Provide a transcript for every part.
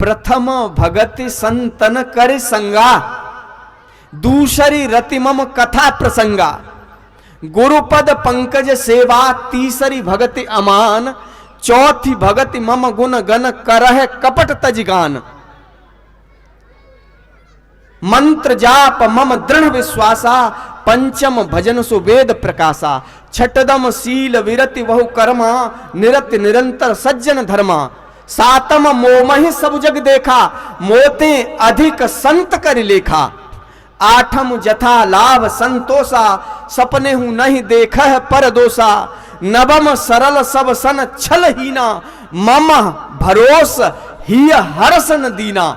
प्रथम भगति संतन कर संगा, दूसरी रति मम कथा प्रसंगा, गुरुपद पंकज सेवा, तीसरी भगति अमान, चौथी भगति मम गुण गण करह कपट तजगान। मंत्र जाप मम दृढ़ विश्वासा, पंचम भजन सुवेद प्रकाशा, छठदम शील विरति बहु कर्मा, निरति निरंतर सज्जन धर्मा, सातम मोमहि सब जग देखा, मोते अधिक संत कर लेखा, आठम जथा लाभ संतोषा, सपने हूं नहीं देखह पर दोषा, नवम सरल सब सन छल हीना, मम भरोस ही हरसन दीना,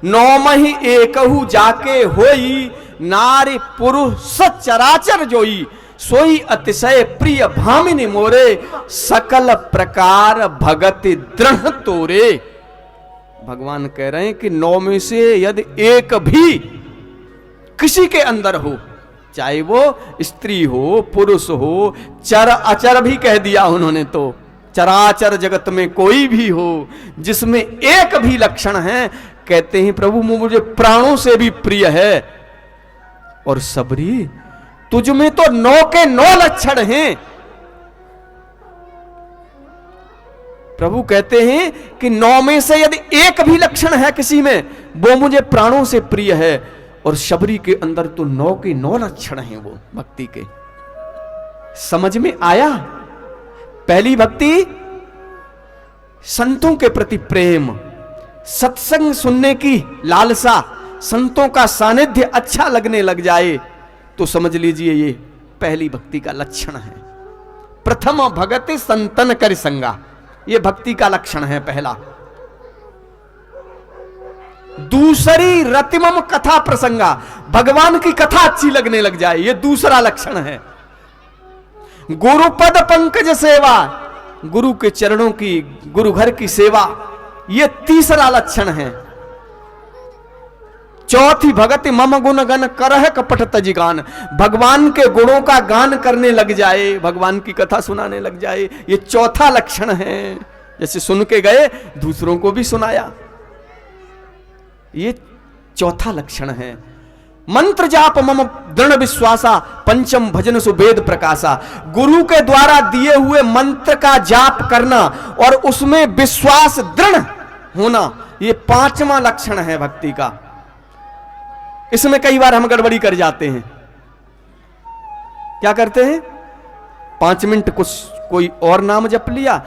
नौमहि एकहु जाके होई, नारी पुरुष चराचर जोई, सोई अतिशय प्रिय भामिनी मोरे, सकल प्रकार भगति दृढ़ तोरे। भगवान कह रहे हैं कि 9 में से यदि एक भी किसी के अंदर हो, चाहे वो स्त्री हो पुरुष हो, चर अचर भी कह दिया उन्होंने, तो चराचर जगत में कोई भी हो जिसमें एक भी लक्षण है, कहते हैं प्रभु मुझे प्राणों से भी प्रिय है। और सबरी तुझ में तो 9 के 9 लक्षण हैं। प्रभु कहते हैं कि 9 में से यदि एक भी लक्षण है किसी में, वो मुझे प्राणों से प्रिय है। और शबरी के अंदर तो 9 के 9 लक्षण हैं वो भक्ति के। समझ में आया? पहली भक्ति संतों के प्रति प्रेम, सत्संग सुनने की लालसा, संतों का सानिध्य अच्छा लगने लग जाए तो समझ लीजिए ये पहली भक्ति का लक्षण है। प्रथम भगति संतन कर संगा, ये भक्ति का लक्षण है पहला। दूसरी रतिमम कथा प्रसंगा, भगवान की कथा अच्छी लगने लग जाए, ये दूसरा लक्षण है। गुरुपद पंकज सेवा, गुरु के चरणों की, गुरु घर की सेवा, ये तीसरा लक्षण है। चौथी भगति मम गुण गण करह कपट तजिगान, भगवान के गुणों का गान करने लग जाए, भगवान की कथा सुनाने लग जाए, ये चौथा लक्षण है। जैसे सुन के गए दूसरों को भी सुनाया, ये चौथा लक्षण है। मंत्र जाप मम दृढ़ विश्वासा, पंचम भजन सुवेद प्रकाशा, गुरु के द्वारा दिए हुए मंत्र का जाप करना और उसमें विश्वास दृढ़ होना, ये पांचवा लक्षण है भक्ति का। इसमें कई बार हम गड़बड़ी कर जाते हैं। क्या करते हैं? 5 मिनट कुछ कोई और नाम जप लिया,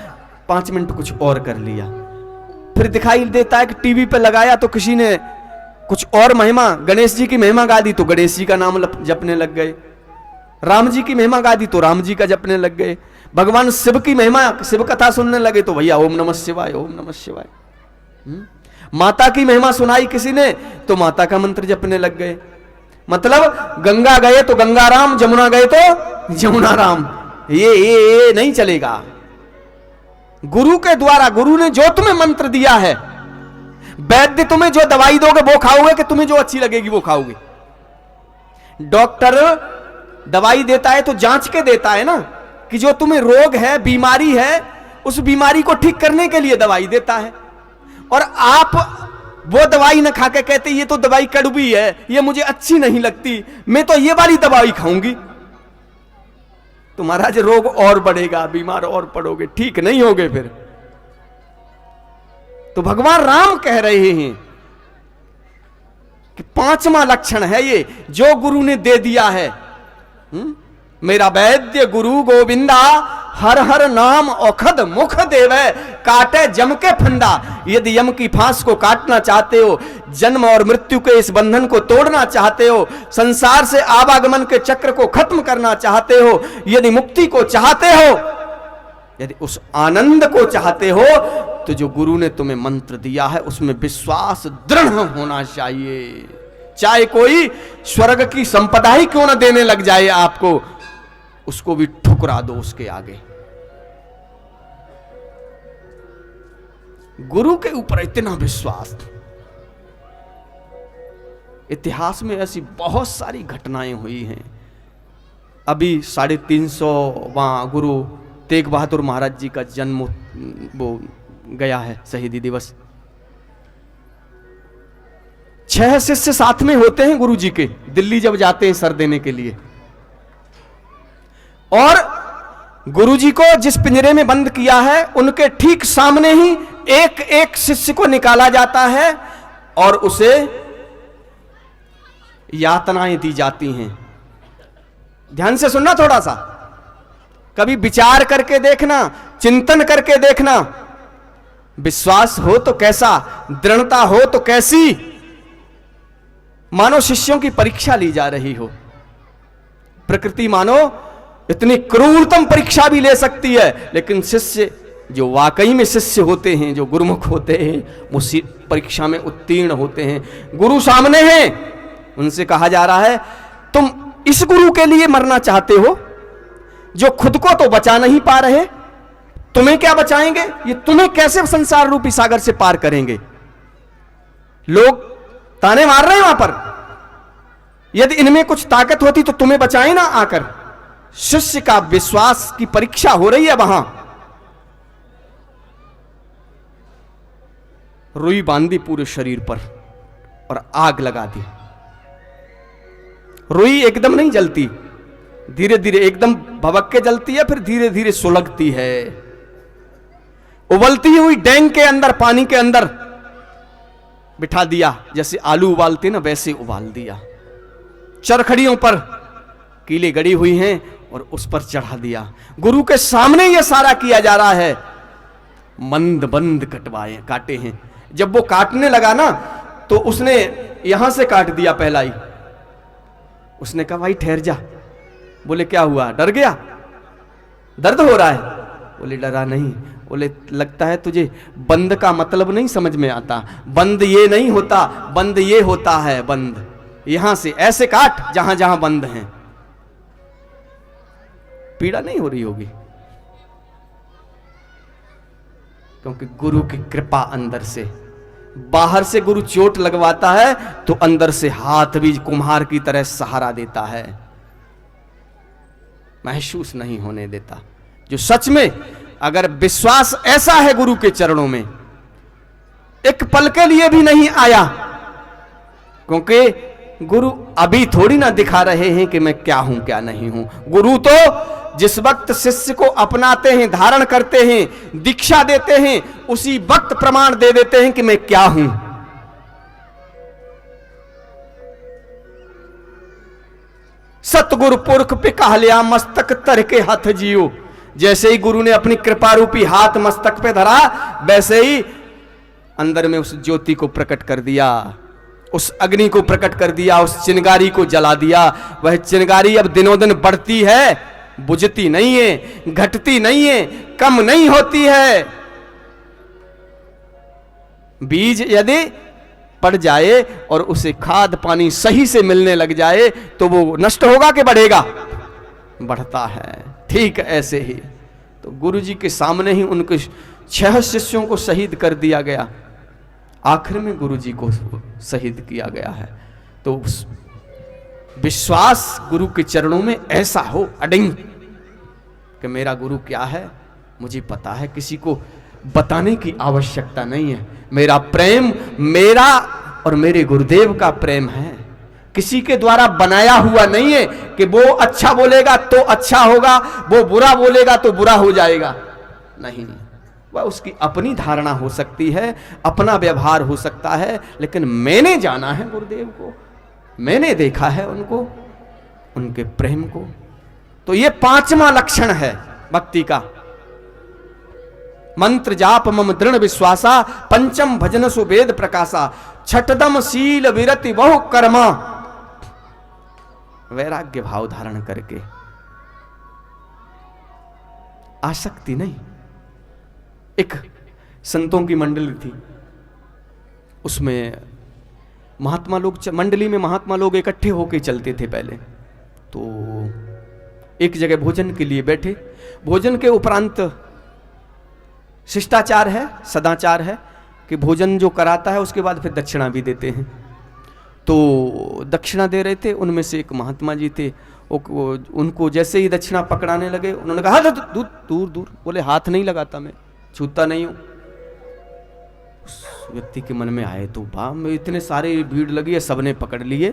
5 मिनट कुछ और कर लिया, फिर दिखाई देता है कि टीवी पे लगाया तो किसी ने कुछ और महिमा, गणेश जी की महिमा गा दी तो गणेश जी का नाम जपने लग गए, राम जी की महिमा गा दी तो राम जी का जपने लग गए, भगवान शिव की महिमा, शिव कथा सुनने लगे तो भैया ओम नमः शिवाय, ओम नमः शिवाय। माता की महिमा सुनाई किसी ने तो माता का मंत्र जपने लग गए। मतलब गंगा गए तो गंगा राम, जमुना गए तो जमुना राम, ये नहीं चलेगा। गुरु के द्वारा, गुरु ने जो तुम्हें मंत्र दिया है, वैद्य तुम्हें जो दवाई दोगे वो खाओगे कि तुम्हें जो अच्छी लगेगी वो खाओगे। डॉक्टर दवाई देता है तो जांच के देता है ना, कि जो तुम्हें रोग है, बीमारी है, उस बीमारी को ठीक करने के लिए दवाई देता है। और आप वो दवाई ना खा के कहते ये तो दवाई कड़वी है, ये मुझे अच्छी नहीं लगती, मैं तो ये वाली दवाई खाऊंगी, तो महाराज रोग और बढ़ेगा, बीमार और पड़ोगे, ठीक नहीं होगे फिर। तो भगवान राम कह रहे हैं कि पांचवा लक्षण है ये, जो गुरु ने दे दिया है। मेरा वैद्य गुरु गोविंदा, हर हर नाम औखद मुख देवे, काटे जम के फंदा। यदि यम की फांस को काटना चाहते हो, जन्म और मृत्यु के इस बंधन को तोड़ना चाहते हो, संसार से आवागमन के चक्र को खत्म करना चाहते हो, यदि मुक्ति को चाहते हो, यदि उस आनंद को चाहते हो, तो जो गुरु ने तुम्हें मंत्र दिया है उसमें विश्वास दृढ़ होना चाहिए। चाहे कोई स्वर्ग की संपदा ही क्यों ना देने लग जाए आपको, उसको भी ठुकरा दो उसके आगे। गुरु के ऊपर इतना विश्वास। इतिहास में ऐसी बहुत सारी घटनाएं हुई हैं। अभी 350वां गुरु तेग बहादुर महाराज जी का जन्म वो गया है, शहीदी दिवस। 6 शिष्य साथ में होते हैं गुरु जी के, दिल्ली जब जाते हैं सर देने के लिए, और गुरु जी को जिस पिंजरे में बंद किया है उनके ठीक सामने ही एक एक शिष्य को निकाला जाता है और उसे यातनाएं दी जाती हैं। ध्यान से सुनना थोड़ा सा, कभी विचार करके देखना, चिंतन करके देखना। विश्वास हो तो कैसा, दृढ़ता हो तो कैसी। मानो शिष्यों की परीक्षा ली जा रही हो। प्रकृति मानो इतनी क्रूरतम परीक्षा भी ले सकती है, लेकिन शिष्य जो वाकई में शिष्य होते हैं, जो गुरुमुख होते हैं, वो परीक्षा में उत्तीर्ण होते हैं। गुरु सामने हैं, उनसे कहा जा रहा है तुम इस गुरु के लिए मरना चाहते हो जो खुद को तो बचा नहीं पा रहे, तुम्हें क्या बचाएंगे, ये तुम्हें कैसे संसार रूपी सागर से पार करेंगे। लोग ताने मार रहे हैं वहां पर, यदि इनमें कुछ ताकत होती तो तुम्हें बचाए ना आकर। शिष्य का विश्वास की परीक्षा हो रही है वहां। रुई बांधी पूरे शरीर पर और आग लगा दी। रुई एकदम नहीं जलती, धीरे धीरे एकदम भभक के जलती है, फिर धीरे धीरे सुलगती है। उबलती हुई डैंग के अंदर, पानी के अंदर बिठा दिया, जैसे आलू उबालते ना वैसे उबाल दिया। चरखड़ियों पर कीले गड़ी हुई हैं और उस पर चढ़ा दिया। गुरु के सामने यह सारा किया जा रहा है। मंद बंद कटवाए काटे हैं। जब वो काटने लगा ना तो उसने यहां से काट दिया पहला ही। उसने कहा भाई ठहर जा। बोले क्या हुआ, डर गया, दर्द हो रहा है? बोले डरा नहीं। बोले लगता है तुझे बंद का मतलब नहीं समझ में आता। बंद ये नहीं होता, बंद ये होता है। बंद यहां से ऐसे काट जहां जहां बंद हैं। पीड़ा नहीं हो रही होगी, क्योंकि गुरु की कृपा अंदर से। बाहर से गुरु चोट लगवाता है तो अंदर से हाथ भी कुम्हार की तरह सहारा देता है, महसूस नहीं होने देता। जो सच में अगर विश्वास ऐसा है गुरु के चरणों में, एक पल के लिए भी नहीं आया, क्योंकि गुरु अभी थोड़ी ना दिखा रहे हैं कि मैं क्या हूं क्या नहीं हूं। गुरु तो जिस वक्त शिष्य को अपनाते हैं, धारण करते हैं, दीक्षा देते हैं, उसी वक्त प्रमाण दे देते हैं कि मैं क्या हूं। सतगुरु पुरख पे कह लिया मस्तक तर के हाथ जियो। जैसे ही गुरु ने अपनी कृपा रूपी हाथ मस्तक पे धरा, वैसे ही अंदर में उस ज्योति को प्रकट कर दिया, उस अग्नि को प्रकट कर दिया, उस चिंगारी को जला दिया। वह चिंगारी अब दिनों दिन बढ़ती है, बुझती नहीं है, घटती नहीं है, कम नहीं होती है। बीज यदि पड़ जाए और उसे खाद पानी सही से मिलने लग जाए तो वो नष्ट होगा कि बढ़ेगा? बढ़ता है। ठीक ऐसे ही तो गुरु जी के सामने ही उनके 6 शिष्यों को शहीद कर दिया गया। आखिर में गुरु जी को शहीद किया गया है। तो विश्वास गुरु के चरणों में ऐसा हो अडिंग कि मेरा गुरु क्या है मुझे पता है, किसी को बताने की आवश्यकता नहीं है। मेरा प्रेम मेरा और मेरे गुरुदेव का प्रेम है, किसी के द्वारा बनाया हुआ नहीं है कि वो अच्छा बोलेगा तो अच्छा होगा, वो बुरा बोलेगा तो बुरा हो जाएगा। नहीं, वह उसकी अपनी धारणा हो सकती है, अपना व्यवहार हो सकता है, लेकिन मैंने जाना है गुरुदेव को, मैंने देखा है उनको, उनके प्रेम को। तो ये 5वां लक्षण है भक्ति का। मंत्र जाप मम दृढ़ विश्वासा, पंचम भजन सुवेद प्रकाशा, छठदम शील विरति बहु कर्मा। वैराग्य भाव धारण करके, आसक्ति नहीं। एक संतों की मंडली थी, उसमें महात्मा लोग, मंडली में महात्मा लोग इकट्ठे होकर चलते थे पहले। तो एक जगह भोजन के लिए बैठे, भोजन के उपरांत शिष्टाचार है, सदाचार है कि भोजन जो कराता है उसके बाद फिर दक्षिणा भी देते हैं। तो दक्षिणा दे रहे थे, उनमें से एक महात्मा जी थे, उनको जैसे ही दक्षिणा पकड़ाने लगे, उन्होंने कहा दूर दूर दूर। बोले हाथ नहीं लगाता, मैं छूता नहीं हूं। उस व्यक्ति के मन में आए तो वाह, में इतने सारे भीड़ लगी है, सबने पकड़ लिए,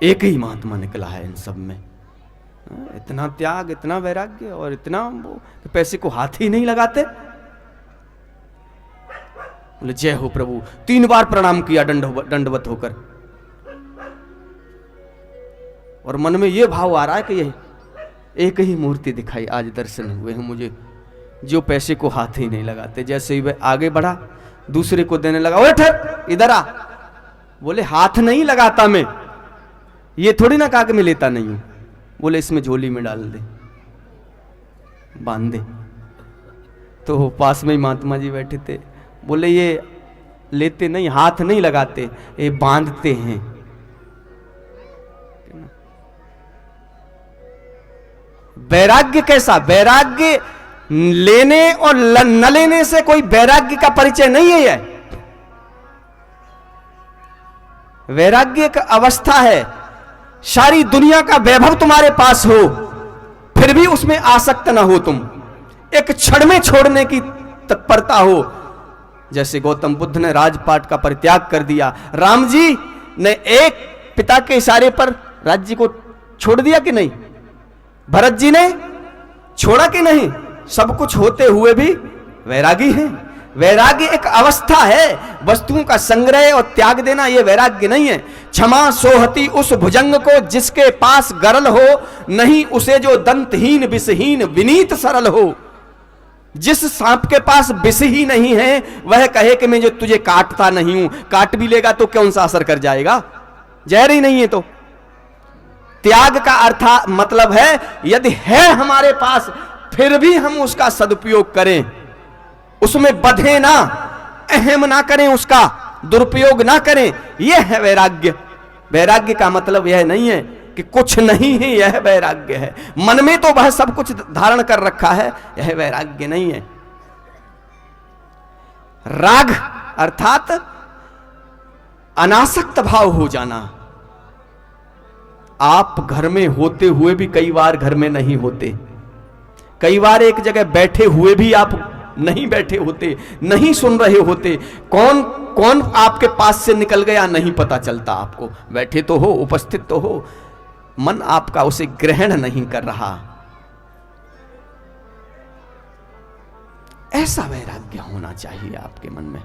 एक ही महात्मा निकला है इन सब में। इतना त्याग, इतना वैराग्य और इतना वो पैसे को हाथ ही नहीं लगाते। बोले जय हो प्रभु, 3 बार प्रणाम किया दंडवत होकर, और मन में ये भाव आ रहा है कि ये एक ही मूर्ति दिखाई आज दर्शन हुए हैं मुझे, जो पैसे को हाथ ही नहीं लगाते। जैसे ही वह आगे बढ़ा, दूसरे को देने लगा, ओए ठहर, इधर आ। बोले हाथ नहीं लगाता मैं, ये थोड़ी ना कहा कि मैं लेता नहीं हूं। बोले इसमें झोली में डाल दे, बांध दे। तो पास में ही महात्मा जी बैठे थे, बोले ये लेते नहीं, हाथ नहीं लगाते, ये बांधते हैं। वैराग्य कैसा? वैराग्य लेने और न लेने से कोई वैराग्य का परिचय नहीं है। यह वैराग्य एक अवस्था है। सारी दुनिया का वैभव तुम्हारे पास हो, फिर भी उसमें आसक्त ना हो तुम, एक क्षण में छोड़ने की तत्परता हो। जैसे गौतम बुद्ध ने राजपाट का परित्याग कर दिया, राम जी ने एक पिता के इशारे पर राज्य को छोड़ दिया कि नहीं? भरत जी ने छोड़ा कि नहीं? सब कुछ होते हुए भी वैरागी हैं। वैराग्य एक अवस्था है, वस्तुओं का संग्रह और त्याग देना यह वैराग्य नहीं है। क्षमा सोहती उस भुजंग को जिसके पास गरल हो, नहीं उसे जो दंतहीन विषहीन विनीत सरल हो। जिस सांप के पास विष ही नहीं है, वह कहे कि मैं जो तुझे काटता नहीं हूं, काट भी लेगा तो कौन सा असर कर जाएगा? जहर ही नहीं है। तो त्याग का अर्थ मतलब है, यदि है हमारे पास फिर भी हम उसका सदुपयोग करें, उसमें बंधे ना, अहम ना करें, उसका दुरुपयोग ना करें। यह है वैराग्य। वैराग्य का मतलब यह नहीं है कि कुछ नहीं है, यह वैराग्य है। मन में तो वह सब कुछ धारण कर रखा है, यह वैराग्य नहीं है। राग अर्थात अनासक्त भाव हो जाना। आप घर में होते हुए भी कई बार घर में नहीं होते, कई बार एक जगह बैठे हुए भी आप नहीं बैठे होते, नहीं सुन रहे होते, कौन कौन आपके पास से निकल गया नहीं पता चलता आपको। बैठे तो हो, उपस्थित तो हो, मन आपका उसे ग्रहण नहीं कर रहा। ऐसा वैराग्य होना चाहिए आपके मन में।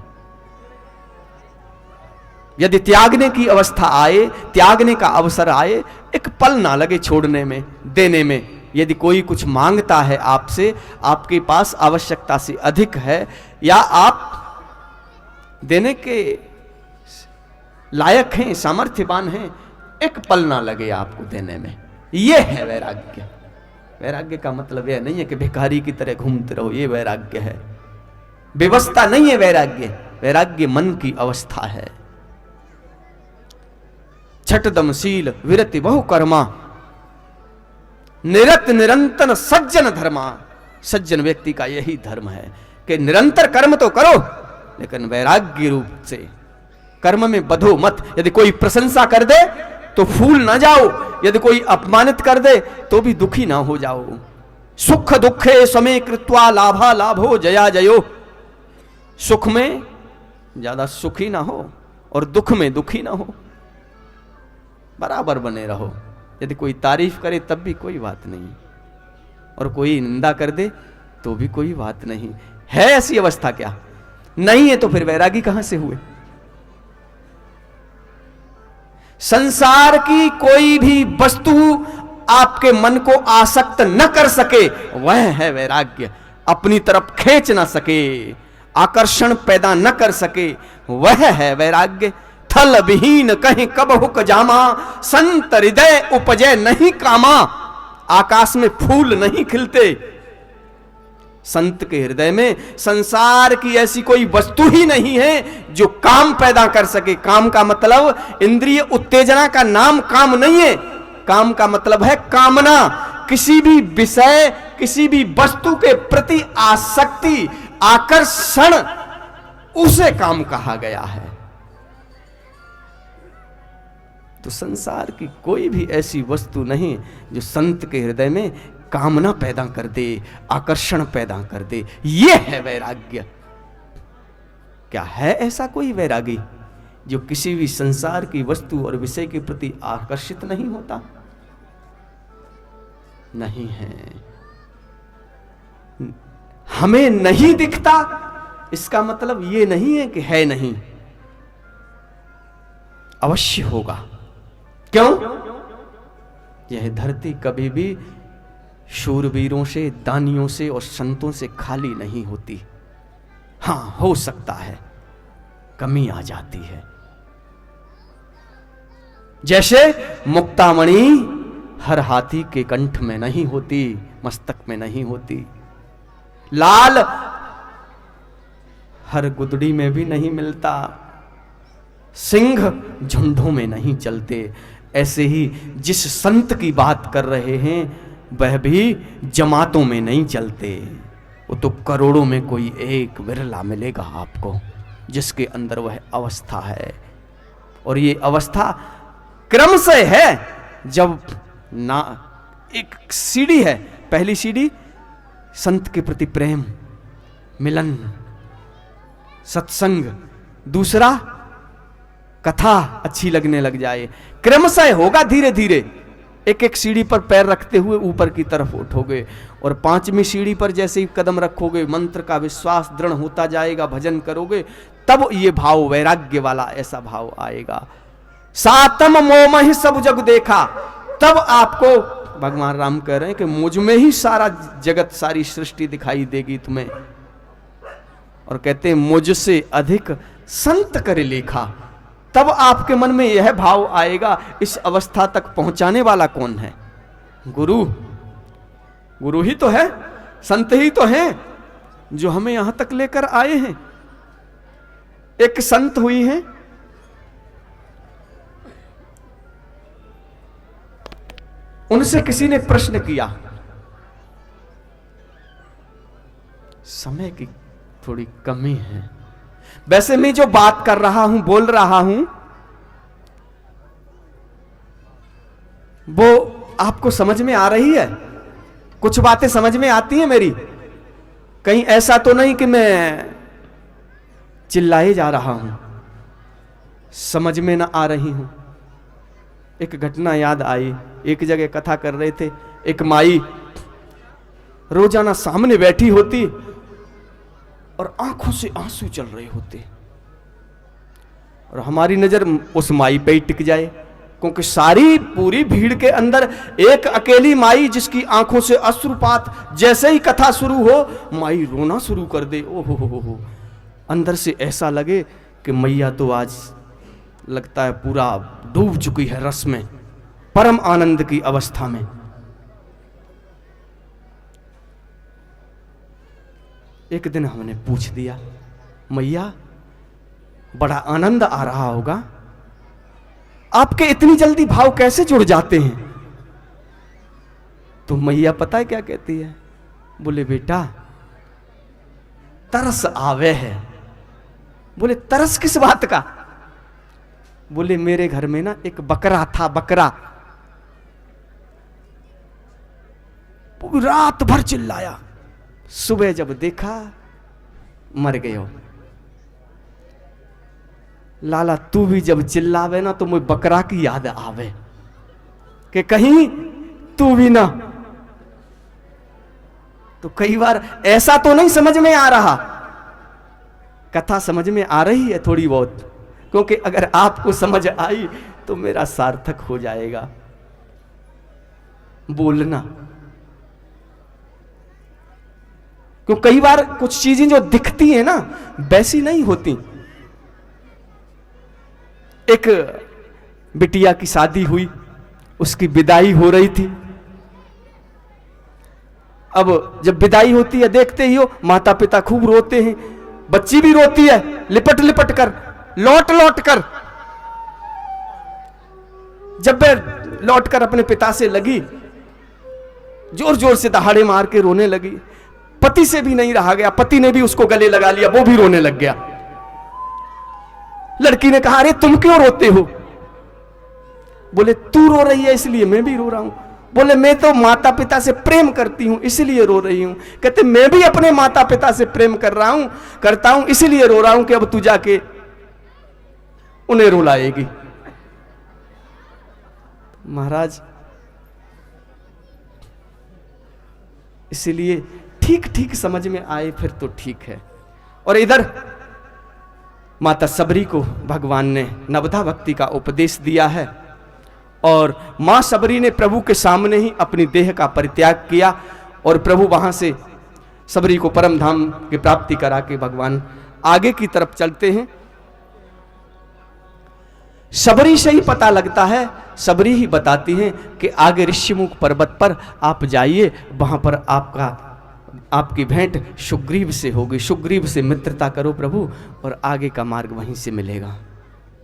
यदि त्यागने की अवस्था आए, त्यागने का अवसर आए, एक पल ना लगे छोड़ने में, देने में। यदि कोई कुछ मांगता है आपसे, आपके पास आवश्यकता से अधिक है, या आप देने के लायक हैं, सामर्थ्यवान हैं, एक पल ना लगे आपको देने में। यह है वैराग्य। वैराग्य का मतलब यह नहीं है कि भिखारी की तरह घूमते रहो, यह वैराग्य है। व्यवस्था नहीं है वैराग्य। वैराग्य मन की अवस्था है। छठदमशील विरति बहु कर्मा, निरत निरंतर सज्जन धर्मा। सज्जन व्यक्ति का यही धर्म है कि निरंतर कर्म तो करो, लेकिन वैराग्य रूप से कर्म में बधो मत। यदि कोई प्रशंसा कर दे तो फूल ना जाओ, यदि कोई अपमानित कर दे तो भी दुखी ना हो जाओ। सुख दुखे समय कृत्वा लाभा लाभो जया जयो। सुख में ज्यादा सुखी ना हो और दुख में दुखी ना हो, बराबर बने रहो। यदि कोई तारीफ करे तब भी कोई बात नहीं, और कोई निंदा कर दे तो भी कोई बात नहीं। है ऐसी अवस्था क्या? नहीं है तो फिर वैरागी कहां से हुए? संसार की कोई भी वस्तु आपके मन को आसक्त न कर सके, वह है वैराग्य। अपनी तरफ खींच ना सके, आकर्षण पैदा न कर सके, वह है वैराग्य। थल विहीन कहीं कब हुक जामा, संत हृदय उपजय नहीं कामा। आकाश में फूल नहीं खिलते, संत के हृदय में संसार की ऐसी कोई वस्तु ही नहीं है जो काम पैदा कर सके। काम का मतलब इंद्रिय उत्तेजना का नाम काम नहीं है। काम का मतलब है कामना, किसी भी विषय, किसी भी वस्तु के प्रति आसक्ति, आकर्षण, उसे काम कहा गया है। तो संसार की कोई भी ऐसी वस्तु नहीं जो संत के हृदय में कामना पैदा कर दे, आकर्षण पैदा कर दे। यह है वैराग्य। क्या है ऐसा कोई वैरागी जो किसी भी संसार की वस्तु और विषय के प्रति आकर्षित नहीं होता? नहीं है। हमें नहीं दिखता इसका मतलब ये नहीं है कि है नहीं, अवश्य होगा। क्यों? यह धरती कभी भी शूरवीरों से, दानियों से और संतों से खाली नहीं होती। हां, हो सकता है कमी आ जाती है। जैसे मुक्तामणि हर हाथी के कंठ में नहीं होती, मस्तक में नहीं होती। लाल हर गुदड़ी में भी नहीं मिलता। सिंह झुंडों में नहीं चलते। ऐसे ही जिस संत की बात कर रहे हैं वह भी जमातों में नहीं चलते। वो तो करोड़ों में कोई एक विरला मिलेगा आपको जिसके अंदर वह अवस्था है। और ये अवस्था क्रम से है। जब ना एक सीढ़ी है, पहली सीढ़ी संत के प्रति प्रेम, मिलन, सत्संग। दूसरा कथा अच्छी लगने लग जाए। क्रमशः होगा, धीरे धीरे एक एक सीढ़ी पर पैर रखते हुए ऊपर की तरफ उठोगे। और पांचवी सीढ़ी पर जैसे ही कदम रखोगे, मंत्र का विश्वास दृढ़ होता जाएगा, भजन करोगे, तब ये भाव, वैराग्य वाला ऐसा भाव आएगा। सातम मोम ही सब जग देखा, तब आपको भगवान राम कह रहे हैं कि मुझ में ही सारा जगत, सारी सृष्टि दिखाई देगी तुम्हें। और कहते हैं मुझसे अधिक संत करे लेखा। तब आपके मन में यह भाव आएगा, इस अवस्था तक पहुंचाने वाला कौन है? गुरु। गुरु ही तो है, संत ही तो हैं जो हमें यहां तक लेकर आए हैं। एक संत हुई है, उनसे किसी ने प्रश्न किया। समय की थोड़ी कमी है, वैसे मैं जो बात कर रहा हूं, बोल रहा हूं, वो आपको समझ में आ रही है? कुछ बातें समझ में आती हैं मेरी? कहीं ऐसा तो नहीं कि मैं चिल्लाए जा रहा हूं, समझ में ना आ रही हूं? एक घटना याद आई। एक जगह कथा कर रहे थे, एक माई रोजाना सामने बैठी होती और आंखों से आंसू चल रहे होते, और हमारी नजर उस माई पे ही टिक जाए, क्योंकि सारी पूरी भीड़ के अंदर एक अकेली माई जिसकी आंखों से अश्रुपात, जैसे ही कथा शुरू हो माई रोना शुरू कर दे। ओहो हो, अंदर से ऐसा लगे कि मैया तो आज लगता है पूरा डूब चुकी है रस में, परम आनंद की अवस्था में। एक दिन हमने पूछ दिया, मैया बड़ा आनंद आ रहा होगा, आपके इतनी जल्दी भाव कैसे जुड़ जाते हैं? तो मैया पता है क्या कहती है? बोले बेटा तरस आवे है। बोले तरस किस बात का? बोले मेरे घर में ना एक बकरा था, बकरा रात भर चिल्लाया, सुबह जब देखा मर गए हो। लाला तू भी जब चिल्लावे ना तो मुझे बकरा की याद आवे कि कहीं तू भी ना। तो कई बार ऐसा तो नहीं समझ में आ रहा, कथा समझ में आ रही है थोड़ी बहुत, क्योंकि अगर आपको समझ आई तो मेरा सार्थक हो जाएगा। बोलना, क्योंकि कई बार कुछ चीजें जो दिखती हैं ना वैसी नहीं होती। एक बिटिया की शादी हुई, उसकी विदाई हो रही थी। अब जब विदाई होती है देखते ही हो माता पिता खूब रोते हैं, बच्ची भी रोती है लिपट लिपट कर, लौट लौट कर। जब वह लौट कर अपने पिता से लगी, जोर जोर से दहाड़े मार के रोने लगी। पति से भी नहीं रहा गया, पति ने भी उसको गले लगा लिया, वो भी रोने लग गया। लड़की ने कहा अरे तुम क्यों रोते हो? बोले तू रो रही है इसलिए मैं भी रो रहा हूं। बोले मैं तो माता पिता से प्रेम करती हूं इसलिए रो रही हूं। कहते मैं भी अपने माता पिता से प्रेम करता हूं इसलिए रो रहा हूं कि अब तू जाके उन्हें रुलाएगी। महाराज इसलिए ठीक ठीक समझ में आए फिर तो ठीक है। और इधर माता सबरी को भगवान ने नवधा भक्ति का उपदेश दिया है और मां सबरी ने प्रभु के सामने ही अपनी देह का परित्याग किया और प्रभु वहां से सबरी को परम धाम की प्राप्ति करा के भगवान आगे की तरफ चलते हैं। सबरी से ही पता लगता है, सबरी ही बताती हैं कि आगे ऋषिमुख पर्वत पर आप जाइए, वहां पर आपकी भेंट सुग्रीव से होगी, सुग्रीव से मित्रता करो प्रभु और आगे का मार्ग वहीं से मिलेगा।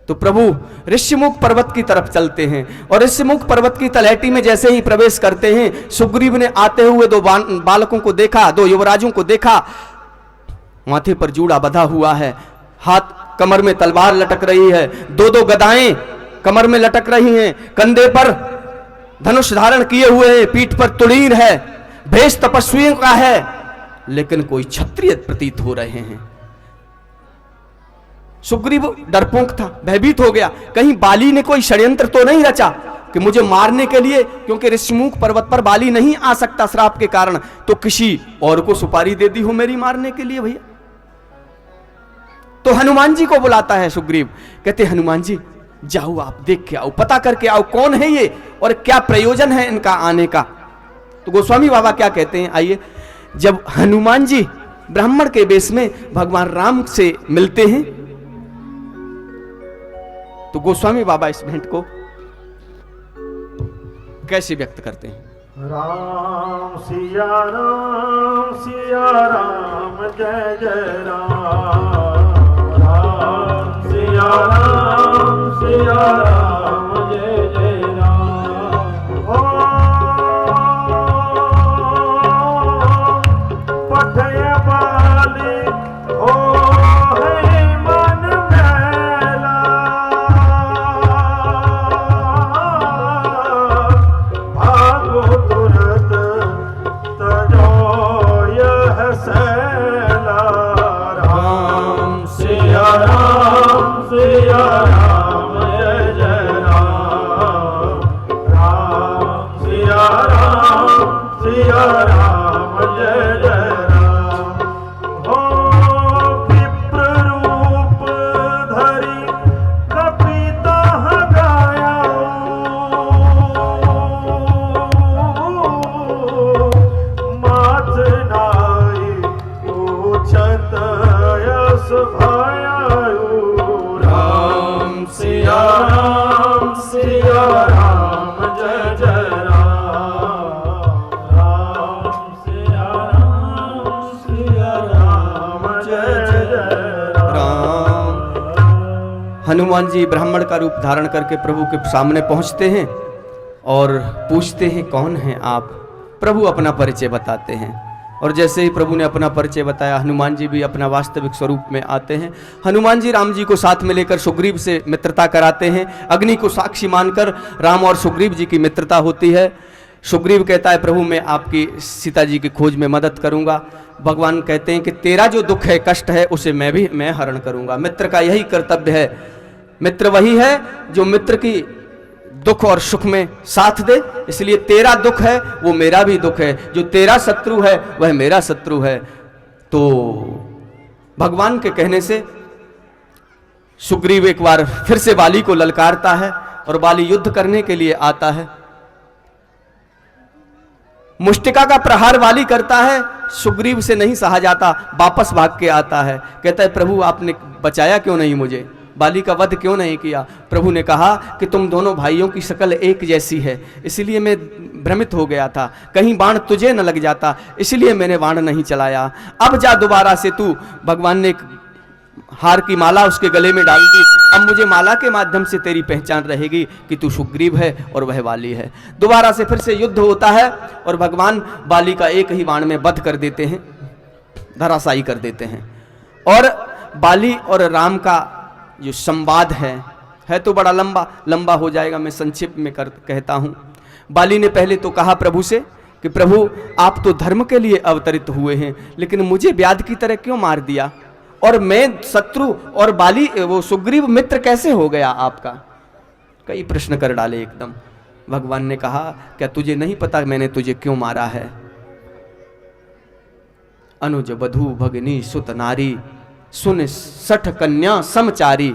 तो प्रभु ऋषिमुख पर्वत की तरफ चलते हैं और ऋषिमुख पर्वत की तलहटी में जैसे ही प्रवेश करते हैं, सुग्रीव ने आते हुए दो बालकों को देखा, दो युवराजों को देखा। माथे पर जूड़ा बंधा हुआ है, हाथ कमर में तलवार लटक रही है, दो दो गदाएं कमर में लटक रही हैं, कंधे पर धनुष धारण किए हुए हैं, पीठ पर तुड़ीर है, भेष तपस्वियों का है, लेकिन कोई क्षत्रिय प्रतीत हो रहे हैं। सुग्रीव डरपोक था, भयभीत हो गया, कहीं बाली ने कोई षड्यंत्र तो नहीं रचा कि मुझे मारने के लिए, क्योंकि ऋषिमुख पर्वत पर बाली नहीं आ सकता श्राप के कारण, तो किसी और को सुपारी दे दी हो मेरी मारने के लिए भैया। तो हनुमान जी को बुलाता है सुग्रीव, कहते हनुमान जी जाओ आप देख के आओ, पता करके आओ कौन है ये और क्या प्रयोजन है इनका आने का। तो गोस्वामी बाबा क्या कहते हैं, आइए। जब हनुमान जी ब्राह्मण के वेश में भगवान राम से मिलते हैं तो गोस्वामी बाबा इस भेंट को कैसे व्यक्त करते हैं। राम सिया राम जय जय राम, राम सिया राम जय जय राम। ओ पठय बाली हो है मन मैला, भागो तुरत तजो यह सैला। राम सिया राम जय जय राम, राम सिया राम जय जय राम। हो विप्र रूप धरि कपिता गाया, माथ नाई पूछत यस भयायु। राम सिया राम जय जय राम, राम सिया राम जय जय राम। हनुमान जी ब्राह्मण का रूप धारण करके प्रभु के सामने पहुंचते हैं और पूछते हैं कौन हैं आप। प्रभु अपना परिचय बताते हैं और जैसे ही प्रभु ने अपना परिचय बताया, हनुमान जी भी अपना वास्तविक स्वरूप में आते हैं। हनुमान जी राम जी को साथ में लेकर सुग्रीव से मित्रता कराते हैं। अग्नि को साक्षी मानकर राम और सुग्रीव जी की मित्रता होती है। सुग्रीव कहता है प्रभु मैं आपकी सीता जी की खोज में मदद करूंगा। भगवान कहते हैं कि तेरा जो दुख है, कष्ट है, उसे मैं हरण करूंगा। मित्र का यही कर्तव्य है। मित्र वही है जो मित्र की दुख और सुख में साथ दे। इसलिए तेरा दुख है वो मेरा भी दुख है, जो तेरा शत्रु है वह मेरा शत्रु है। तो भगवान के कहने से सुग्रीव एक बार फिर से बाली को ललकारता है और बाली युद्ध करने के लिए आता है। मुष्टिका का प्रहार बाली करता है, सुग्रीव से नहीं सहा जाता, वापस भाग के आता है। कहता है प्रभु आपने बचाया क्यों नहीं मुझे, बाली का वध क्यों नहीं किया। प्रभु ने कहा कि तुम दोनों भाइयों की शक्ल एक जैसी है, इसलिए मैं भ्रमित हो गया था, कहीं बाण तुझे न लग जाता, इसलिए मैंने बाण नहीं चलाया। अब जा दोबारा से तू। भगवान ने एक हार की माला उसके गले में डाल दी। अब मुझे माला के माध्यम से तेरी पहचान रहेगी कि तू सुग्रीव है और वह बाली है। दोबारा से फिर से युद्ध होता है और भगवान बाली का एक ही बाण में वध कर देते हैं, धराशायी कर देते हैं। और बाली और राम का जो संवाद है तो बड़ा लंबा हो जाएगा, मैं संक्षिप्त में कहता हूं। बाली ने पहले तो कहा प्रभु से कि प्रभु आप तो धर्म के लिए अवतरित हुए हैं, लेकिन मुझे व्याध की तरह क्यों मार दिया, और मैं शत्रु और बाली वो सुग्रीव मित्र कैसे हो गया आपका। कई प्रश्न कर डाले एकदम। भगवान ने कहा क्या तुझे नहीं पता मैंने तुझे क्यों मारा है। अनुज बधू भगनी सुत नारी सुन 60 कन्या समचारी।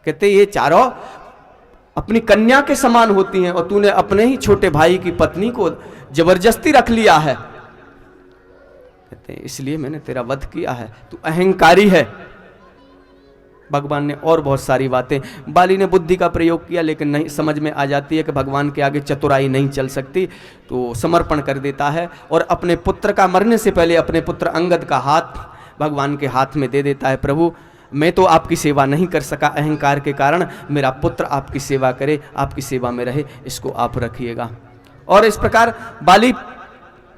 कहते ये चारों अपनी कन्या के समान होती हैं और तूने अपने ही छोटे भाई की पत्नी को जबरदस्ती रख लिया है। कहते इसलिए मैंने तेरा वध किया है, तू अहंकारी है। भगवान ने और बहुत सारी बातें, बाली ने बुद्धि का प्रयोग किया लेकिन नहीं समझ में आ जाती है कि भगवान के आगे चतुराई नहीं चल सकती, तो समर्पण कर देता है और अपने पुत्र का मरने से पहले अपने पुत्र अंगद का हाथ भगवान के हाथ में दे देता है। प्रभु मैं तो आपकी सेवा नहीं कर सका अहंकार के कारण, मेरा पुत्र आपकी सेवा करे, आपकी सेवा में रहे, इसको आप रखिएगा। और इस प्रकार बाली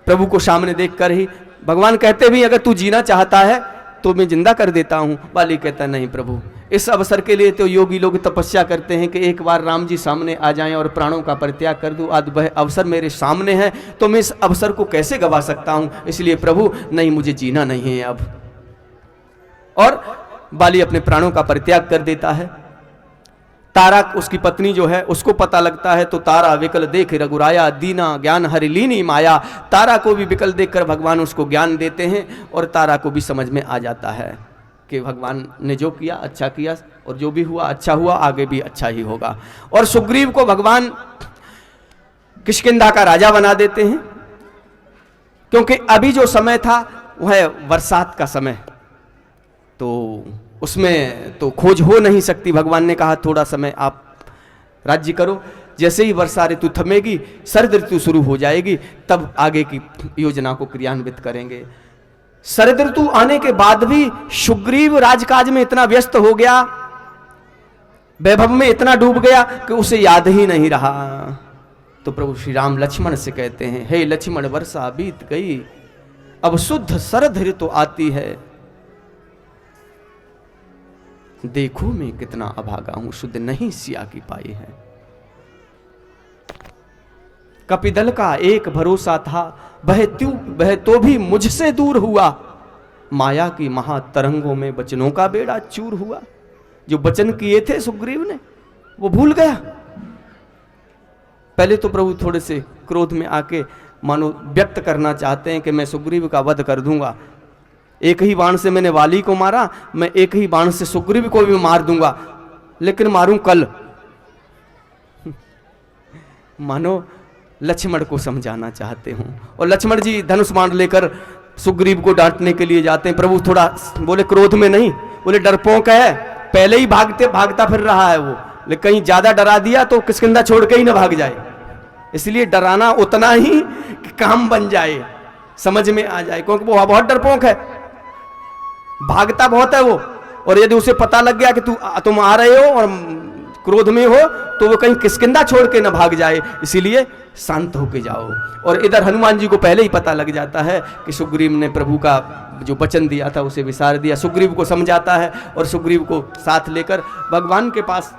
प्रभु को सामने देखकर ही भगवान कहते भी अगर तू जीना चाहता है तो मैं जिंदा कर देता हूं। बाली कहता नहीं प्रभु, इस अवसर के लिए तो योगी लोग तपस्या करते हैं कि एक बार राम जी सामने आ जाएं और प्राणों का परित्याग कर दूं। आज वह अवसर मेरे सामने है तो मैं इस अवसर को कैसे गवा सकता हूं, इसलिए प्रभु नहीं, मुझे जीना नहीं है अब। और बाली अपने प्राणों का परित्याग कर देता है। तारा उसकी पत्नी जो है उसको पता लगता है, तो तारा विकल देख रघुराया दीना ज्ञान हरिलीनी माया। तारा को भी विकल देखकर भगवान उसको ज्ञान देते हैं और तारा को भी समझ में आ जाता है कि भगवान ने जो किया अच्छा किया और जो भी हुआ अच्छा हुआ, आगे भी अच्छा ही होगा। और सुग्रीव को भगवान किष्किंधा का राजा बना देते हैं, क्योंकि अभी जो समय था वह बरसात का समय, तो उसमें तो खोज हो नहीं सकती। भगवान ने कहा थोड़ा समय आप राज्य करो, जैसे ही वर्षा ऋतु थमेगी शरद ऋतु शुरू हो जाएगी, तब आगे की योजना को क्रियान्वित करेंगे। शरद ऋतु आने के बाद भी सुग्रीव राजकाज में इतना व्यस्त हो गया, वैभव में इतना डूब गया कि उसे याद ही नहीं रहा। तो प्रभु श्री राम लक्ष्मण से कहते हैं, हे लक्ष्मण वर्षा बीत गई, अब शुद्ध शरद ऋतु आती है। देखो मैं कितना अभागा हूं, शुद्ध नहीं सिया की पाई है। कपिदल का एक भरोसा था, वह तो भी मुझसे दूर हुआ। माया की महातरंगों में वचनों का बेड़ा चूर हुआ। जो वचन किए थे सुग्रीव ने वो भूल गया। पहले तो प्रभु थोड़े से क्रोध में आके मानो व्यक्त करना चाहते हैं कि मैं सुग्रीव का वध कर दूंगा, एक ही बाण से मैंने वाली को मारा, मैं एक ही बाण से सुग्रीव को भी मार दूंगा, लेकिन मारूं कल। मानो लक्ष्मण को समझाना चाहते हूं। और लक्ष्मण जी धनुष बाण लेकर सुग्रीव को डांटने के लिए जाते हैं। प्रभु थोड़ा बोले क्रोध में नहीं, बोले डरपोक है, पहले ही भागता फिर रहा है वो, लेकिन कहीं ज्यादा डरा दिया तो किष्किंधा छोड़ के ही ना भाग जाए, इसलिए डराना उतना ही कि काम बन जाए, समझ में आ जाए, क्योंकि वो बहुत डरपोक है, भागता बहुत है वो। और यदि उसे पता लग गया कि तुम आ रहे हो और क्रोध में हो, तो वो कहीं किष्किंधा छोड़ के न भाग जाए, इसीलिए शांत होके जाओ। और इधर हनुमान जी को पहले ही पता लग जाता है कि सुग्रीव ने प्रभु का जो वचन दिया था उसे विसार दिया। सुग्रीव को समझाता है और सुग्रीव को साथ लेकर भगवान के पास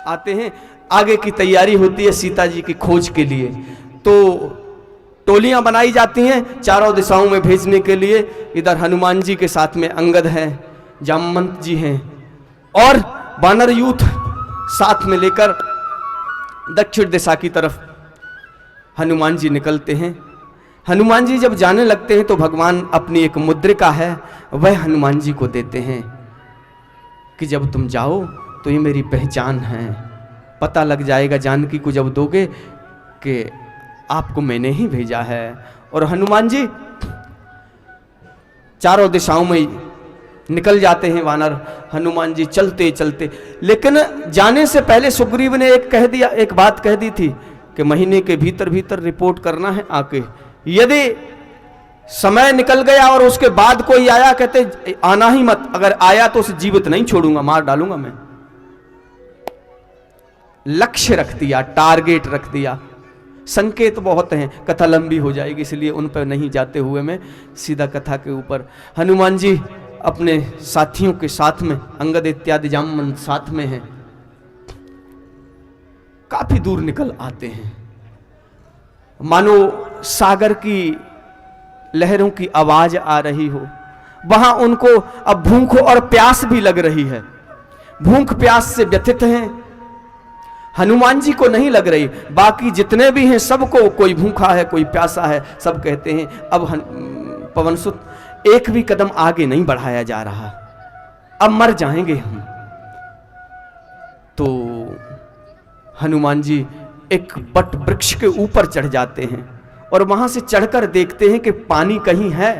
आते हैं। आगे की तैयारी होती है सीता जी की खोज के लिए, तो टोलियां बनाई जाती हैं चारों दिशाओं में भेजने के लिए। इधर हनुमान जी के साथ में अंगद हैं, जामवंत जी हैं और वानर यूथ साथ में लेकर दक्षिण दिशा की तरफ हनुमान जी निकलते हैं। हनुमान जी जब जाने लगते हैं तो भगवान अपनी एक मुद्रिका है वह हनुमान जी को देते हैं कि जब तुम जाओ तो ये मेरी पहचान है, पता लग जाएगा जानकी को जब दोगे कि आपको मैंने ही भेजा है। और हनुमान जी चारों दिशाओं में निकल जाते हैं वानर। हनुमान जी चलते चलते, लेकिन जाने से पहले सुग्रीव ने एक बात कह दी थी कि महीने के भीतर भीतर रिपोर्ट करना है आके। यदि समय निकल गया और उसके बाद कोई आया, कहते आना ही मत, अगर आया तो उसे जीवित नहीं छोड़ूंगा, मार डालूंगा मैं। लक्ष्य रख दिया, टारगेट रख दिया। संकेत बहुत हैं, कथा लंबी हो जाएगी, इसलिए उन पर नहीं जाते हुए मैं सीधा कथा के ऊपर। हनुमान जी अपने साथियों के साथ में, अंगद इत्यादि जामवंत साथ में हैं। काफी दूर निकल आते हैं, मानो सागर की लहरों की आवाज आ रही हो। वहां उनको अब भूख और प्यास भी लग रही है, भूख प्यास से व्यथित हैं। हनुमान जी को नहीं लग रही, बाकी जितने भी हैं सबको, कोई भूखा है कोई प्यासा है, सब कहते हैं अब पवनसुत एक भी कदम आगे नहीं बढ़ाया जा रहा, अब मर जाएंगे हम। तो हनुमान जी एक बट वृक्ष के ऊपर चढ़ जाते हैं और वहां से चढ़कर देखते हैं कि पानी कहीं है।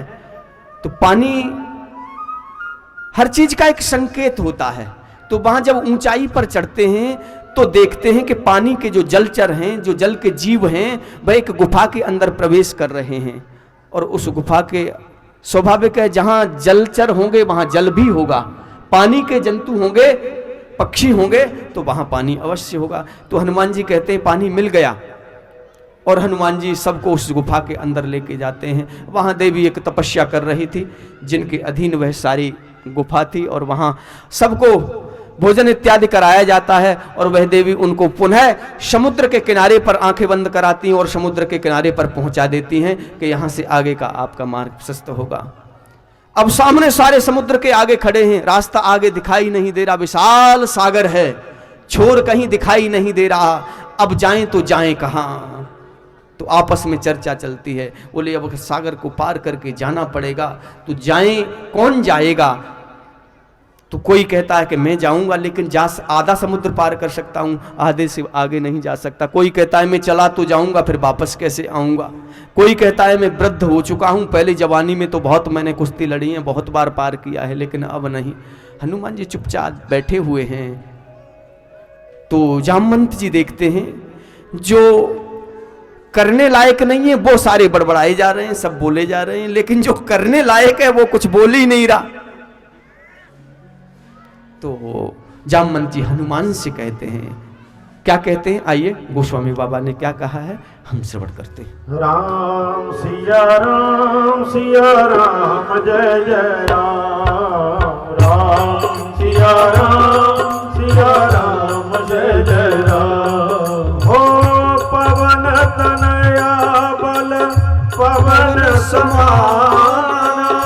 तो पानी हर चीज का एक संकेत होता है, तो वहां जब ऊंचाई पर चढ़ते हैं तो देखते हैं कि पानी के जो जलचर हैं, जो जल के जीव हैं, वह एक गुफा के अंदर प्रवेश कर रहे हैं। और उस गुफा के स्वाभाविक है, जहां जलचर होंगे वहां जल भी होगा, पानी के जंतु होंगे, पक्षी होंगे, तो वहां पानी अवश्य होगा। तो हनुमान जी कहते हैं पानी मिल गया, और हनुमान जी सबको उस गुफा के अंदर लेके जाते हैं। वहां देवी एक तपस्या कर रही थी, जिनके अधीन वह सारी गुफा थी, और वहां सबको भोजन इत्यादि कराया जाता है। और वह देवी उनको पुनः समुद्र के किनारे पर आंखें बंद कराती हैं और समुद्र के किनारे पर पहुंचा देती हैं कि यहां से आगे का आपका मार्ग प्रशस्त होगा। अब सामने सारे समुद्र के आगे खड़े हैं, रास्ता आगे दिखाई नहीं दे रहा, विशाल सागर है, छोर कहीं दिखाई नहीं दे रहा, अब जाएं तो जाएं कहां। तो आपस में चर्चा चलती है, बोले अब सागर को पार करके जाना पड़ेगा, तो जाएं, कौन जाएगा? तो कोई कहता है कि मैं जाऊंगा, लेकिन आधा समुद्र पार कर सकता हूं, आधे से आगे नहीं जा सकता। कोई कहता है मैं चला तो जाऊंगा, फिर वापस कैसे आऊंगा। कोई कहता है मैं वृद्ध हो चुका हूं, पहले जवानी में तो बहुत मैंने कुश्ती लड़ी है, बहुत बार पार किया है, लेकिन अब नहीं। हनुमान जी चुपचाप बैठे हुए हैं। तो जामवंत जी देखते हैं जो करने लायक नहीं है वो सारे बड़बड़ाए जा रहे हैं, सब बोले जा रहे हैं, लेकिन जो करने लायक है वो कुछ बोल ही नहीं रहा। तो जामवंत जी हनुमान से कहते हैं, क्या कहते हैं? आइए गोस्वामी बाबा ने क्या कहा है हम श्रवण करते हैं। राम सिया राम जय जय राम, राम सिया राम जय जय राम। हो पवन तनया बल पवन समाना,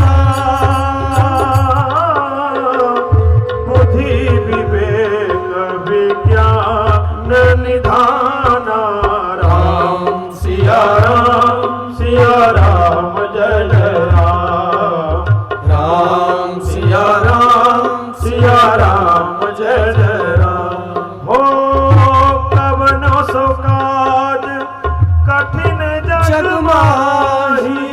बुद्धि विवेक विज्ञान निधाना। राम सिया राम जय जय राम, राम सिया राम जय जय राम। हो कवनो सो काज कठिन जग माही,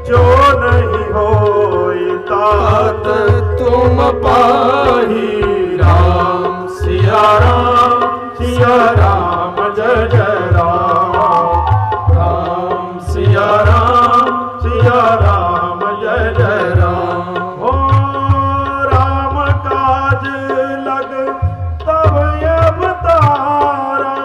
जो नहीं होई तात तुम पाही। राम सिया राम जय जय राम, राम सिया राम जय जय राम। हो राम काज लग तब अवतारा,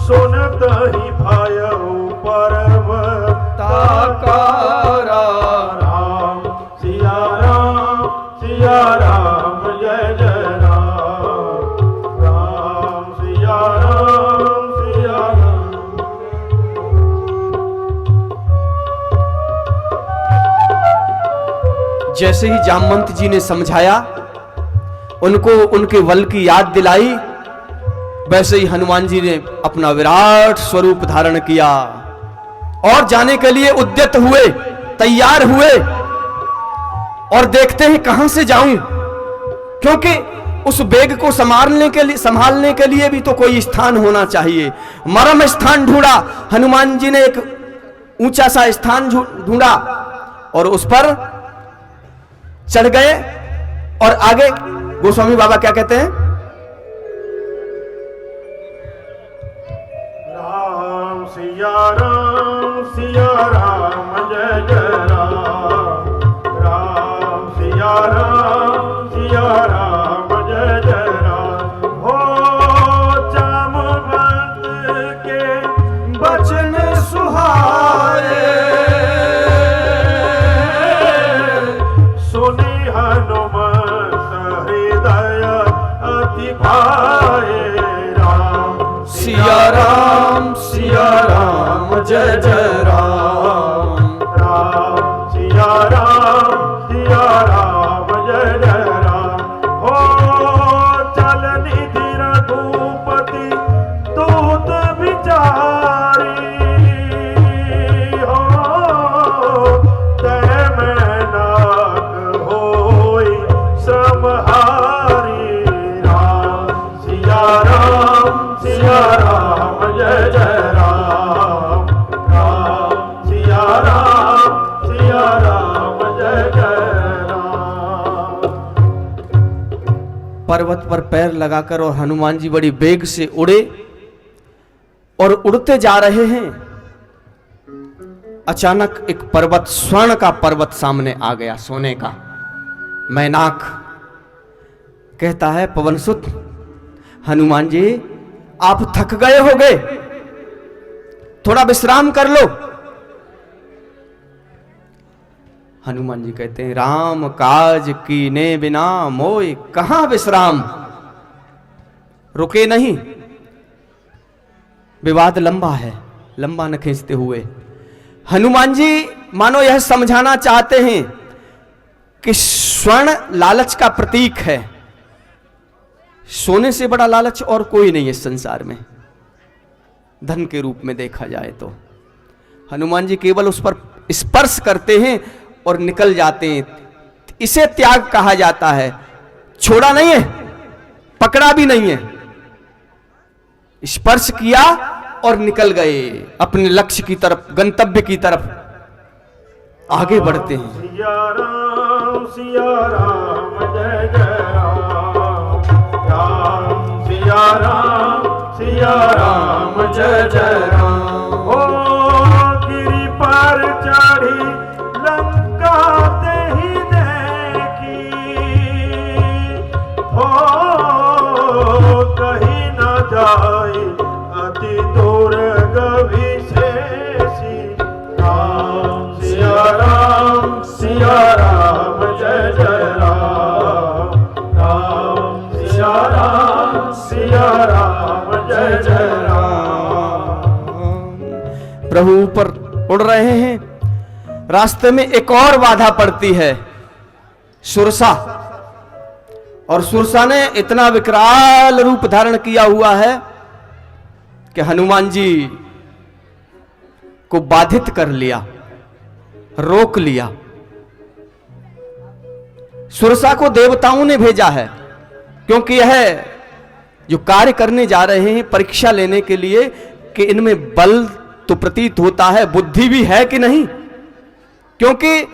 सुनत ही भयउ परम ताकारा। राम सिया राम जय जय राम, राम सिया राम। जैसे ही जामवंत जी ने समझाया, उनको उनके बल की याद दिलाई, वैसे ही हनुमान जी ने अपना विराट स्वरूप धारण किया और जाने के लिए उद्यत हुए, तैयार हुए। और देखते हैं कहां से जाऊं, क्योंकि उस बेग को संभालने के लिए भी तो कोई स्थान होना चाहिए। मरम स्थान ढूंढा हनुमान जी ने, एक ऊंचा सा स्थान ढूंढा और उस पर चढ़ गए। और आगे गोस्वामी बाबा क्या कहते हैं? राम सिया राम जय जय राम, राम सिया राम जय जय राम। हो जामवंत के बचन सुहाए, सुनी जय जय राम। राम सिया राम जय जय राम। हो चल निधि रघुपति दूत विचारी, हो तय में नाक होई श्रमहारी। राम सिया राम जय जय राम। राम सिया राम जय जय राम। पर्वत पर पैर लगाकर और हनुमान जी बड़ी वेग से उड़े और उड़ते जा रहे हैं। अचानक एक पर्वत, स्वर्ण का पर्वत सामने आ गया, सोने का। मैनाक कहता है, पवनसुत हनुमान जी आप थक गए होगे, थोड़ा विश्राम कर लो। हनुमान जी कहते हैं, राम काज कीने बिना मोय कहां विश्राम। रुके नहीं, विवाद लंबा है, लंबा न खींचते हुए हनुमान जी मानो यह समझाना चाहते हैं कि स्वर्ण लालच का प्रतीक है। सोने से बड़ा लालच और कोई नहीं है संसार में, धन के रूप में देखा जाए तो। हनुमान जी केवल उस पर स्पर्श करते हैं और निकल जाते हैं। इसे त्याग कहा जाता है। छोड़ा नहीं है, पकड़ा भी नहीं है, स्पर्श किया और निकल गए अपने लक्ष्य की तरफ, गंतव्य की तरफ आगे बढ़ते हैं। सिया राम जय जय राम। राम सिया राम जय जय राम। ओ गिरि पर चढ़ी लंका ते ही देखी, हो कहीं न जाई अति दूर गविशेषी। राम सिया राम जय जय राम। राम सिया राम जय जय राम। प्रभु ऊपर उड़ रहे हैं, रास्ते में एक और बाधा पड़ती है, सुरसा। और सुरसा ने इतना विकराल रूप धारण किया हुआ है कि हनुमान जी को बाधित कर लिया, रोक लिया। सुरसा को देवताओं ने भेजा है, क्योंकि यह जो कार्य करने जा रहे हैं परीक्षा लेने के लिए कि इनमें बल तो प्रतीत होता है, बुद्धि भी है कि नहीं। क्योंकि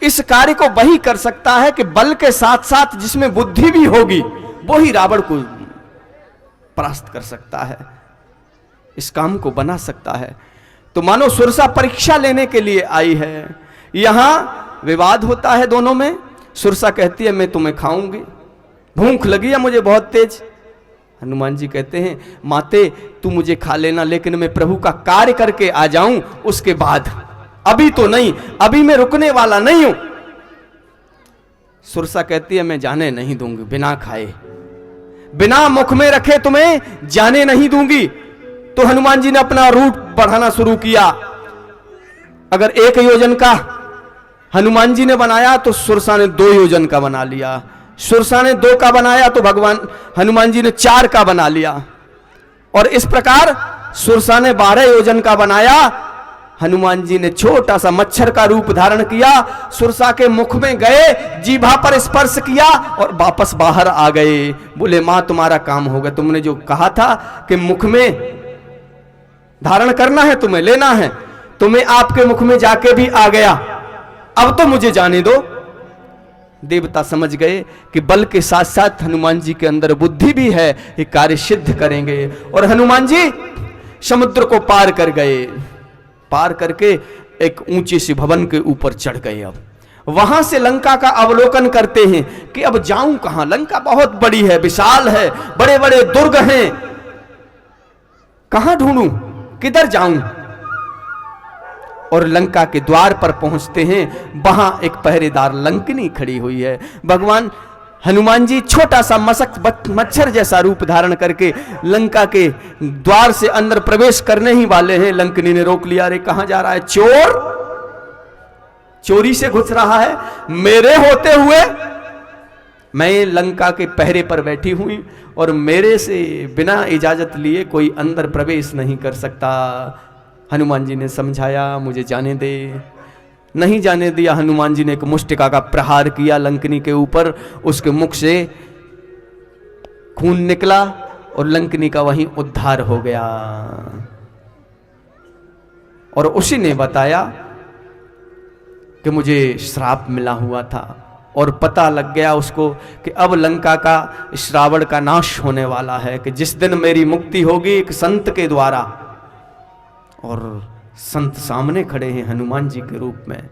इस कार्य को वही कर सकता है कि बल के साथ साथ जिसमें बुद्धि भी होगी, वो ही रावण को परास्त कर सकता है, इस काम को बना सकता है। तो मानो सुरसा परीक्षा लेने के लिए आई है। यहां विवाद होता है दोनों में। सुरसा कहती है, मैं तुम्हें खाऊंगी, भूख लगी है मुझे बहुत तेज। हनुमान जी कहते हैं, माते तू मुझे खा लेना, लेकिन मैं प्रभु का कार्य करके आ जाऊं उसके बाद, अभी तो नहीं, अभी मैं रुकने वाला नहीं हूं। सुरसा कहती है, मैं जाने नहीं दूंगी, बिना खाए, बिना मुख में रखे तुम्हें जाने नहीं दूंगी। तो हनुमान जी ने अपना रूट बढ़ाना शुरू किया। अगर 1 योजन का हनुमान जी ने बनाया तो सुरसा ने 2 योजन का बना लिया। सुरसा ने 2 का बनाया तो भगवान हनुमान जी ने 4 का बना लिया। और इस प्रकार सुरसा ने 12 योजन का बनाया, हनुमान जी ने छोटा सा मच्छर का रूप धारण किया, सुरसा के मुख में गए, जीभा पर स्पर्श किया और वापस बाहर आ गए। बोले, मां तुम्हारा काम हो गया, तुमने जो कहा था कि मुख में धारण करना है, तुम्हें लेना है, तुम्हें आपके मुख में जाके भी आ गया, अब तो मुझे जाने दो। देवता समझ गए कि बल के साथ साथ हनुमान जी के अंदर बुद्धि भी है, ये कार्य सिद्ध करेंगे। और हनुमान जी समुद्र को पार कर गए, पार करके एक ऊंचे से भवन के ऊपर चढ़ गए। अब वहां से लंका का अवलोकन करते हैं कि अब जाऊं कहां, लंका बहुत बड़ी है, विशाल है, बड़े बड़े दुर्ग हैं, कहां ढूंढूं, किधर जाऊं। और लंका के द्वार पर पहुंचते हैं, वहां एक पहरेदार लंकिनी खड़ी हुई है। भगवान हनुमान जी छोटा सा मच्छर जैसा रूप धारण करके लंका के द्वार से अंदर प्रवेश करने ही वाले हैं। लंकनी ने रोक लिया, अरे कहां जा रहा है? चोर चोरी से घुस रहा है, मेरे होते हुए मैं लंका के पहरे पर बैठी हुई और मेरे से बिना इजाजत लिए कोई अंदर प्रवेश नहीं कर सकता। हनुमान जी ने समझाया, मुझे जाने दे। नहीं जाने दिया। हनुमान जी ने एक मुष्टिका का प्रहार किया लंकनी के ऊपर, उसके मुख से खून निकला और लंकनी का वहीं उद्धार हो गया। और उसी ने बताया कि मुझे श्राप मिला हुआ था और पता लग गया उसको कि अब लंका का इस रावण का नाश होने वाला है, कि जिस दिन मेरी मुक्ति होगी एक संत के द्वारा। और संत सामने खड़े हैं हनुमान जी के रूप में।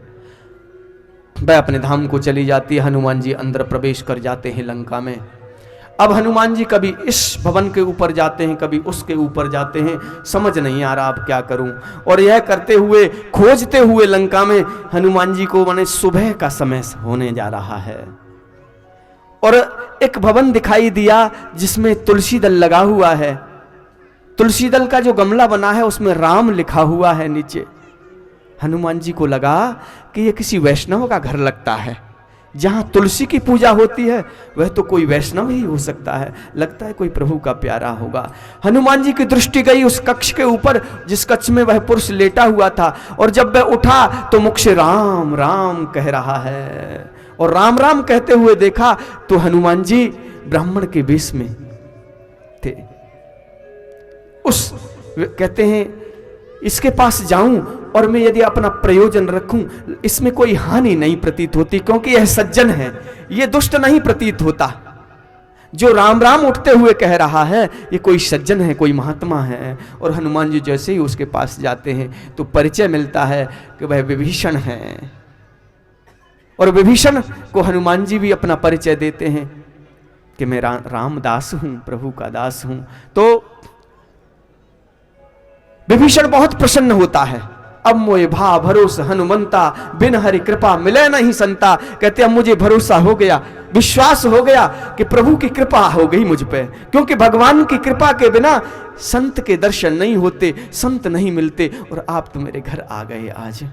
वह अपने धाम को चली जाती है, हनुमान जी अंदर प्रवेश कर जाते हैं लंका में। अब हनुमान जी कभी इस भवन के ऊपर जाते हैं, कभी उसके ऊपर जाते हैं, समझ नहीं आ रहा अब क्या करूं। और यह करते हुए, खोजते हुए लंका में हनुमान जी को माने सुबह का समय होने जा रहा है और एक भवन दिखाई दिया जिसमें तुलसी दल लगा हुआ है। तुलसी दल का जो गमला बना है उसमें राम लिखा हुआ है नीचे। हनुमान जी को लगा कि यह किसी वैष्णव का घर लगता है। जहां तुलसी की पूजा होती है वह तो कोई वैष्णव ही हो सकता है, लगता है कोई प्रभु का प्यारा होगा। हनुमान जी की दृष्टि गई उस कक्ष के ऊपर जिस कक्ष में वह पुरुष लेटा हुआ था, और जब वह उठा तो मुख से राम राम कह रहा है। और राम राम कहते हुए देखा तो हनुमान जी ब्राह्मण के वेश में थे। कहते हैं इसके पास जाऊं और मैं यदि अपना प्रयोजन रखूं, इसमें कोई हानि नहीं प्रतीत होती, क्योंकि यह सज्जन है, यह दुष्ट नहीं प्रतीत होता। जो राम राम उठते हुए कह रहा है ये कोई सज्जन है, कोई महात्मा है। और हनुमान जी जैसे ही उसके पास जाते हैं तो परिचय मिलता है कि वह विभीषण है। और विभीषण को हनुमान जी भी अपना परिचय देते हैं कि मैं रामदास हूं, प्रभु का दास हूं। तो विभीषण बहुत प्रसन्न होता है। अब मोए भा भरोस हनुमंता, बिन हरि कृपा मिले नहीं संता। कहते अब मुझे भरोसा हो गया, विश्वास हो गया कि प्रभु की कृपा हो गई मुझ पे, क्योंकि भगवान की कृपा के बिना संत के दर्शन नहीं होते, संत नहीं मिलते। और आप तो मेरे घर आ गए आज।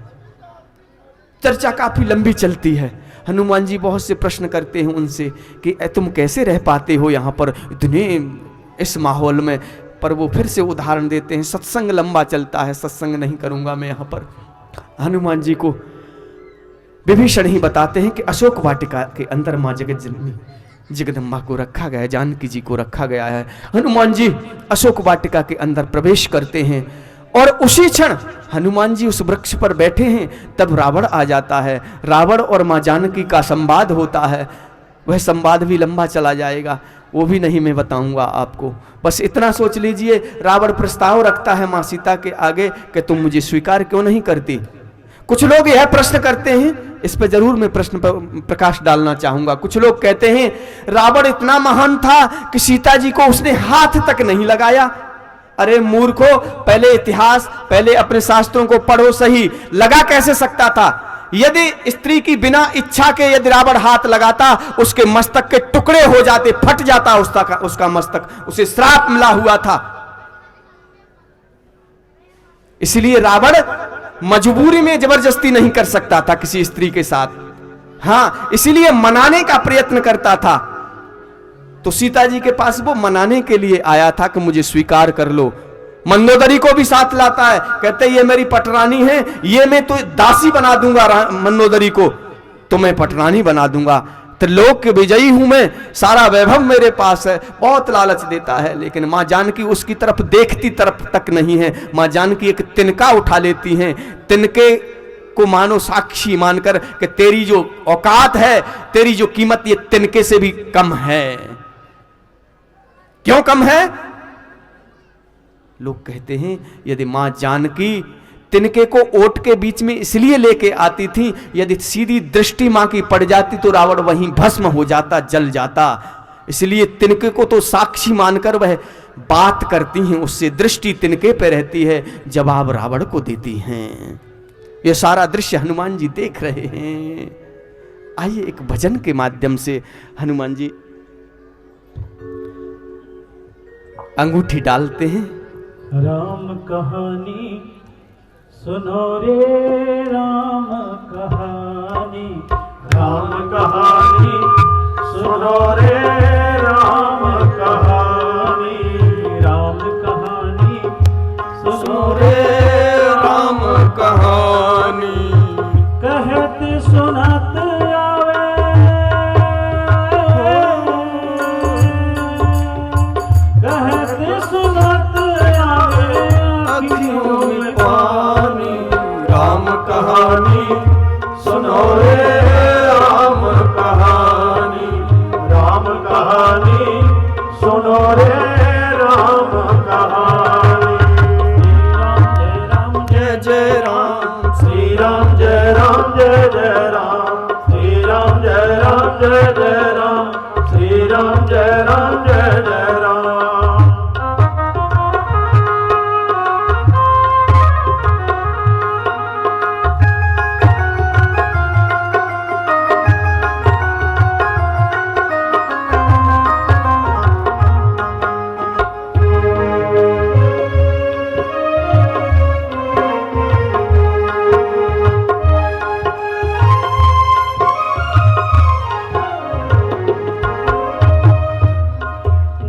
चर्चा काफी लंबी चलती है। हनुमान जी बहुत से प्रश्न करते हैं उनसे कि तुम कैसे रह पाते हो यहाँ पर इतने इस माहौल में। पर वो फिर से उदाहरण देते हैं। सत्संग लंबा चलता है, सत्संग नहीं करूंगा मैं यहाँ पर। हनुमान जी को विभीषण ही बताते हैं कि अशोक वाटिका के अंदर मां जगत जननी जगदम्बा को रखा गया है, जानकी जी को रखा गया है। हनुमान जी अशोक वाटिका के अंदर प्रवेश करते हैं और उसी क्षण हनुमान जी उस वृक्ष पर बैठे हैं, तब रावण आ जाता है। रावण और मां जानकी का संवाद होता है। वह संवाद भी लंबा चला जाएगा, वो भी नहीं मैं बताऊंगा आपको। बस इतना सोच लीजिए, रावण प्रस्ताव रखता है मां सीता के आगे कि तुम मुझे स्वीकार क्यों नहीं करती। कुछ लोग यह प्रश्न करते हैं, इस पर जरूर मैं प्रश्न पर प्रकाश डालना चाहूंगा। कुछ लोग कहते हैं रावण इतना महान था कि सीता जी को उसने हाथ तक नहीं लगाया। अरे मूर्खो, पहले इतिहास, पहले अपने शास्त्रों को पढ़ो सही। लगा कैसे सकता था? यदि स्त्री की बिना इच्छा के यदि रावण हाथ लगाता, उसके मस्तक के टुकड़े हो जाते, फट जाता उसका मस्तक। उसे श्राप मिला हुआ था। इसलिए रावण मजबूरी में जबरदस्ती नहीं कर सकता था किसी स्त्री के साथ। हां, इसलिए मनाने का प्रयत्न करता था। तो सीता जी के पास वो मनाने के लिए आया था कि मुझे स्वीकार कर लो। मंदोदरी को भी साथ लाता है, कहते ये मेरी पटरानी है, ये मैं तो दासी बना दूंगा मंदोदरी को, तो मैं पटरानी बना दूंगा, त्रिलोक के विजयी हूं मैं, सारा वैभव मेरे पास है। बहुत लालच देता है, लेकिन मां जानकी उसकी तरफ देखती तरफ तक नहीं है। मां जानकी एक तिनका उठा लेती हैं, तिनके को मानो साक्षी मानकर कि तेरी जो औकात है, तेरी जो कीमत, ये तिनके से भी कम है। क्यों कम है? लोग कहते हैं यदि मां जानकी तिनके को ओट के बीच में इसलिए लेके आती थी, यदि सीधी दृष्टि मां की पड़ जाती तो रावण वहीं भस्म हो जाता, जल जाता। इसलिए तिनके को तो साक्षी मानकर वह बात करती हैं, उससे दृष्टि तिनके पे रहती है, जवाब रावण को देती हैं। यह सारा दृश्य हनुमान जी देख रहे हैं। आइए एक भजन के माध्यम से हनुमान जी अंगूठी डालते हैं। राम कहानी सुनो रे राम कहानी, राम कहानी सुनो रे राम कहानी, राम कहानी सुनो रे राम कहानी, कहत सुनत आवे, कहत सुनत आवे अखियों में पानी। राम कहानी सुनो रे राम कहानी, राम कहानी सुनो रे राम कहानी। जय जय राम, श्री राम जय राम जय जय राम, श्री राम जय राम जय जय राम, श्री राम जय राम जय जय राम।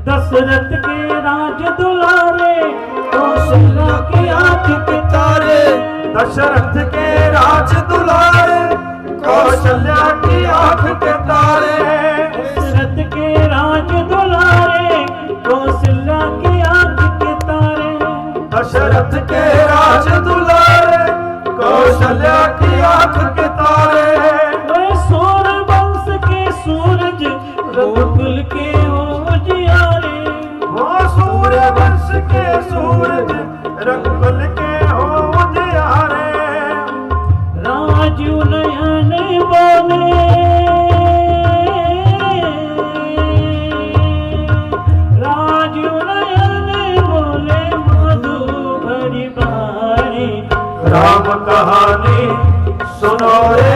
दशरथ के राज दुलारे, कौशल्या की आंख के तारे, दशरथ के राज दुलारे, कौशल्या की आंख के तारे। दशरथ के राज दुलारे, कौशल्या की आंख के तारे, दशरथ के राज दुलारे, कौशल्या की आंख के तारे। वे सूर वंश के सूरज, रघुकुल के उजियारे, वो सूर्य वंश के सूरज, रघुकुल के हो उजियारे। राजू नयन बोले, राजू नयन बोले मधु भरी बारी। राम कहानी सुनो रे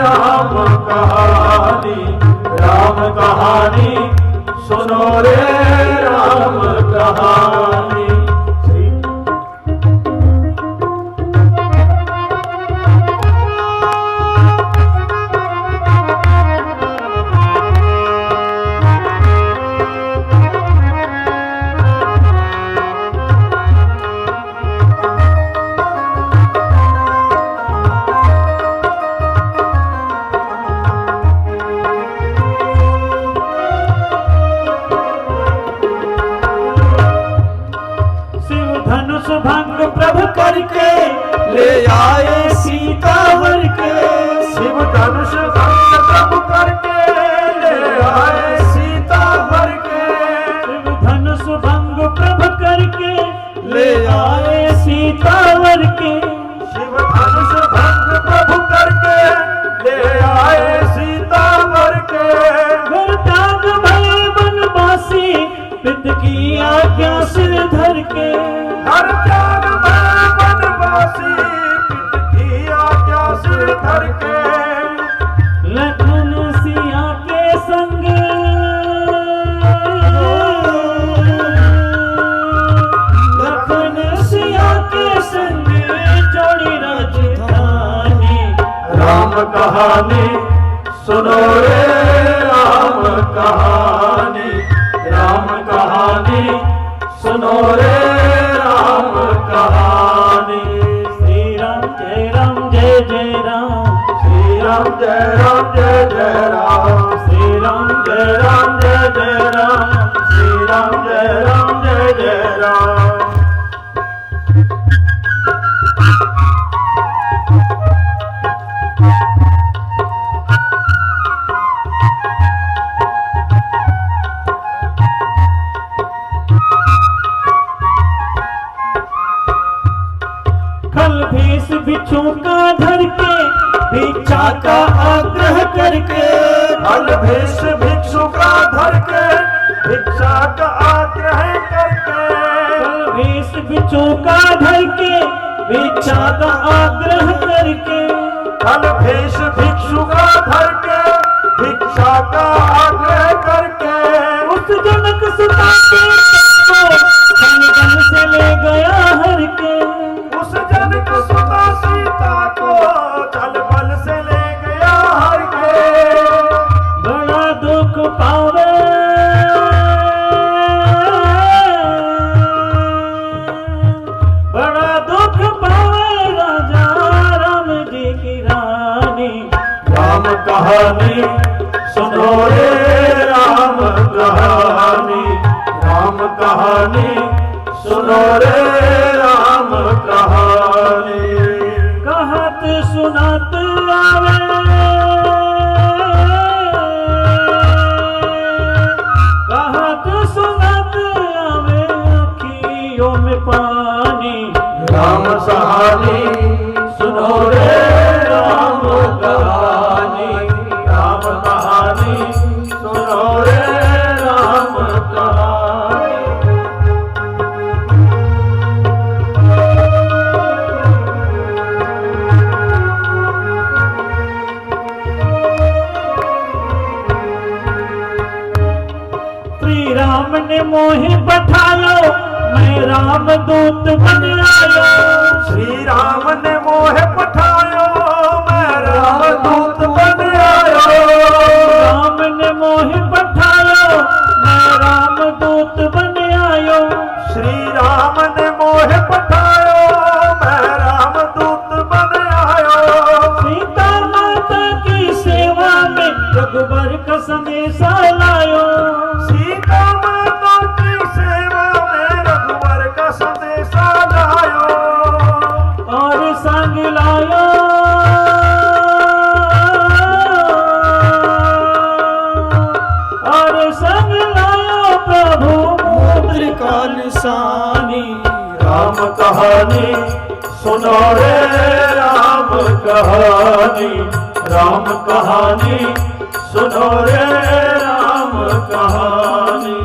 राम कहानी, राम कहानी सुनो रे राम कहानी। धनुष भंग प्रभु करके ले आए सीता वर के, शिव धनुष भंग प्रभु करके ले आए सीता भर के। शिव धनुष भंग प्रभु करके ले आए सीता वर के। शिव धनुष भंग प्रभु करके ले आए सीता भर के। घर त्याग भय बनवासी, पित की आज्ञा सिर धर के। हर त्याग भय बनवासी, पिता की आज्ञा सिर धर के। लखन सिया के संग, लखन सिया के संग जोड़ी राजधानी। राम कहानी सुनो रे राम कहानी, राम कहानी सुनो रे राम कहानी। श्री राम जय राम जय जय राम, श्री राम जय राम जय जय राम, श्री राम जय राम जय जय राम, श्री राम जय राम जय जय राम। खल भेष बिच्छू का धर के, भिक्षा का आग्रह करके। फल भेष भिक्षु का धर के, भिक्षा का आग्रह करके। खल भेष बिच्छू का धर के, भिक्षा का आग्रह करके। फल भेष भिक्षु का धर के, कहानी सुनो रे राम कहानी, राम कहानी सुनो रे राम कहानी। कहत सुनत आवे कहत सुनत आवे अखियों में पानी, राम सहानी सुनो रे राम कहानी, राम कहानी सुनो रे राम कहानी। श्री राम ने मोहि पठायो, मैं राम दूत बन आयो। श्री राम ने मोहे पठायो, मैं राम दूत बन आयो। राम ने मोहि पठायो, मैं राम दूत बन आयो। श्री राम ने मोहे पठायो, मैं राम दूत बन आयो। सीता माता की सेवा में रघुबर का संदेशा लायो। सीता माता की सेवा में रघुवर का संदेशा लायो, और संग लायो और संग लायो प्रभु मुद्रिका निशानी। राम कहानी सुनो रे राम कहानी, राम कहानी सुनो रे राम कहानी।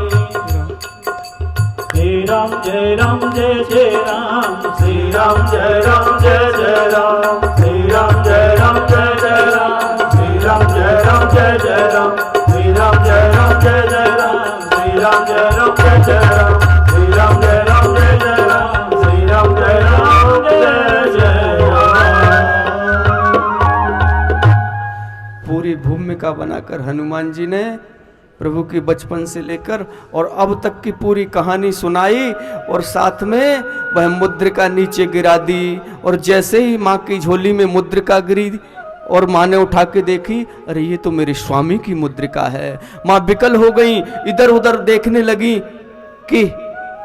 श्री राम जय राम जय जय राम, श्री राम जय राम जय जय राम, श्री राम जय राम जय जय राम, श्री राम जय राम जय जय राम, श्री राम जय राम जय जय राम, श्री राम जय राम जय जय राम, श्री राम जय राम जय जय राम, श्री राम जय राम जय जय राम। पूरी भूमिका बनाकर हनुमान जी ने प्रभु की बचपन से लेकर और अब तक की पूरी कहानी सुनाई, और साथ में वह मुद्रिका नीचे गिरा दी। और जैसे ही माँ की झोली में मुद्रिका गिरी और माँ ने उठा के देखी, अरे ये तो मेरे स्वामी की मुद्रिका है। माँ विकल हो गई, इधर उधर देखने लगी कि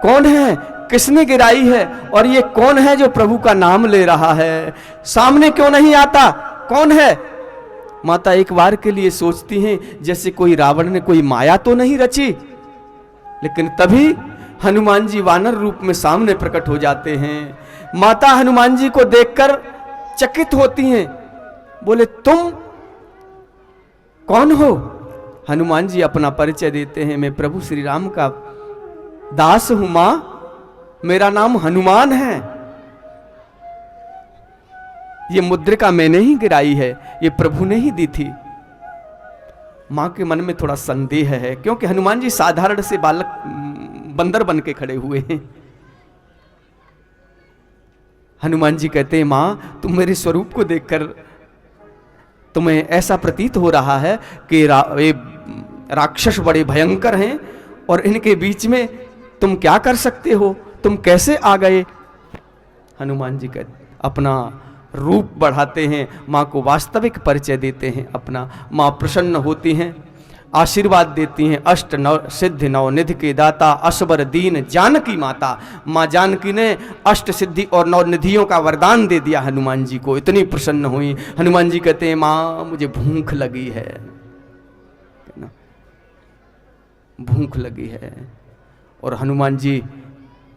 कौन है, किसने गिराई है, और ये कौन है जो प्रभु का नाम ले रहा है, सामने क्यों नहीं आता, कौन है। माता एक बार के लिए सोचती हैं जैसे कोई रावण ने कोई माया तो नहीं रची, लेकिन तभी हनुमान जी वानर रूप में सामने प्रकट हो जाते हैं। माता हनुमान जी को देखकर चकित होती हैं, बोले तुम कौन हो। हनुमान जी अपना परिचय देते हैं, मैं प्रभु श्री राम का दास हूं मां, मेरा नाम हनुमान है। ये मुद्रिका मैंने ही गिराई है, ये प्रभु ने ही दी थी। मां के मन में थोड़ा संदेह है, क्योंकि हनुमान जी साधारण से बालक बंदर बन के खड़े हुए हैं। हनुमान जी कहते हैं मां, तुम मेरे स्वरूप को देखकर तुम्हें ऐसा प्रतीत हो रहा है कि ये राक्षस बड़े भयंकर हैं, और इनके बीच में तुम क्या कर सकते हो, तुम कैसे आ गए। हनुमान जी कहते अपना रूप बढ़ाते हैं, माँ को वास्तविक परिचय देते हैं अपना। माँ प्रसन्न होती हैं, आशीर्वाद देती हैं। अष्ट नव सिद्धि नव निधि के दाता, असबर दीन जानकी माता। माँ जानकी ने अष्ट सिद्धि और नव निधियों का वरदान दे दिया हनुमान जी को। इतनी प्रसन्न हुई। हनुमान जी कहते हैं माँ मुझे भूख लगी है, भूख लगी है। और हनुमान जी,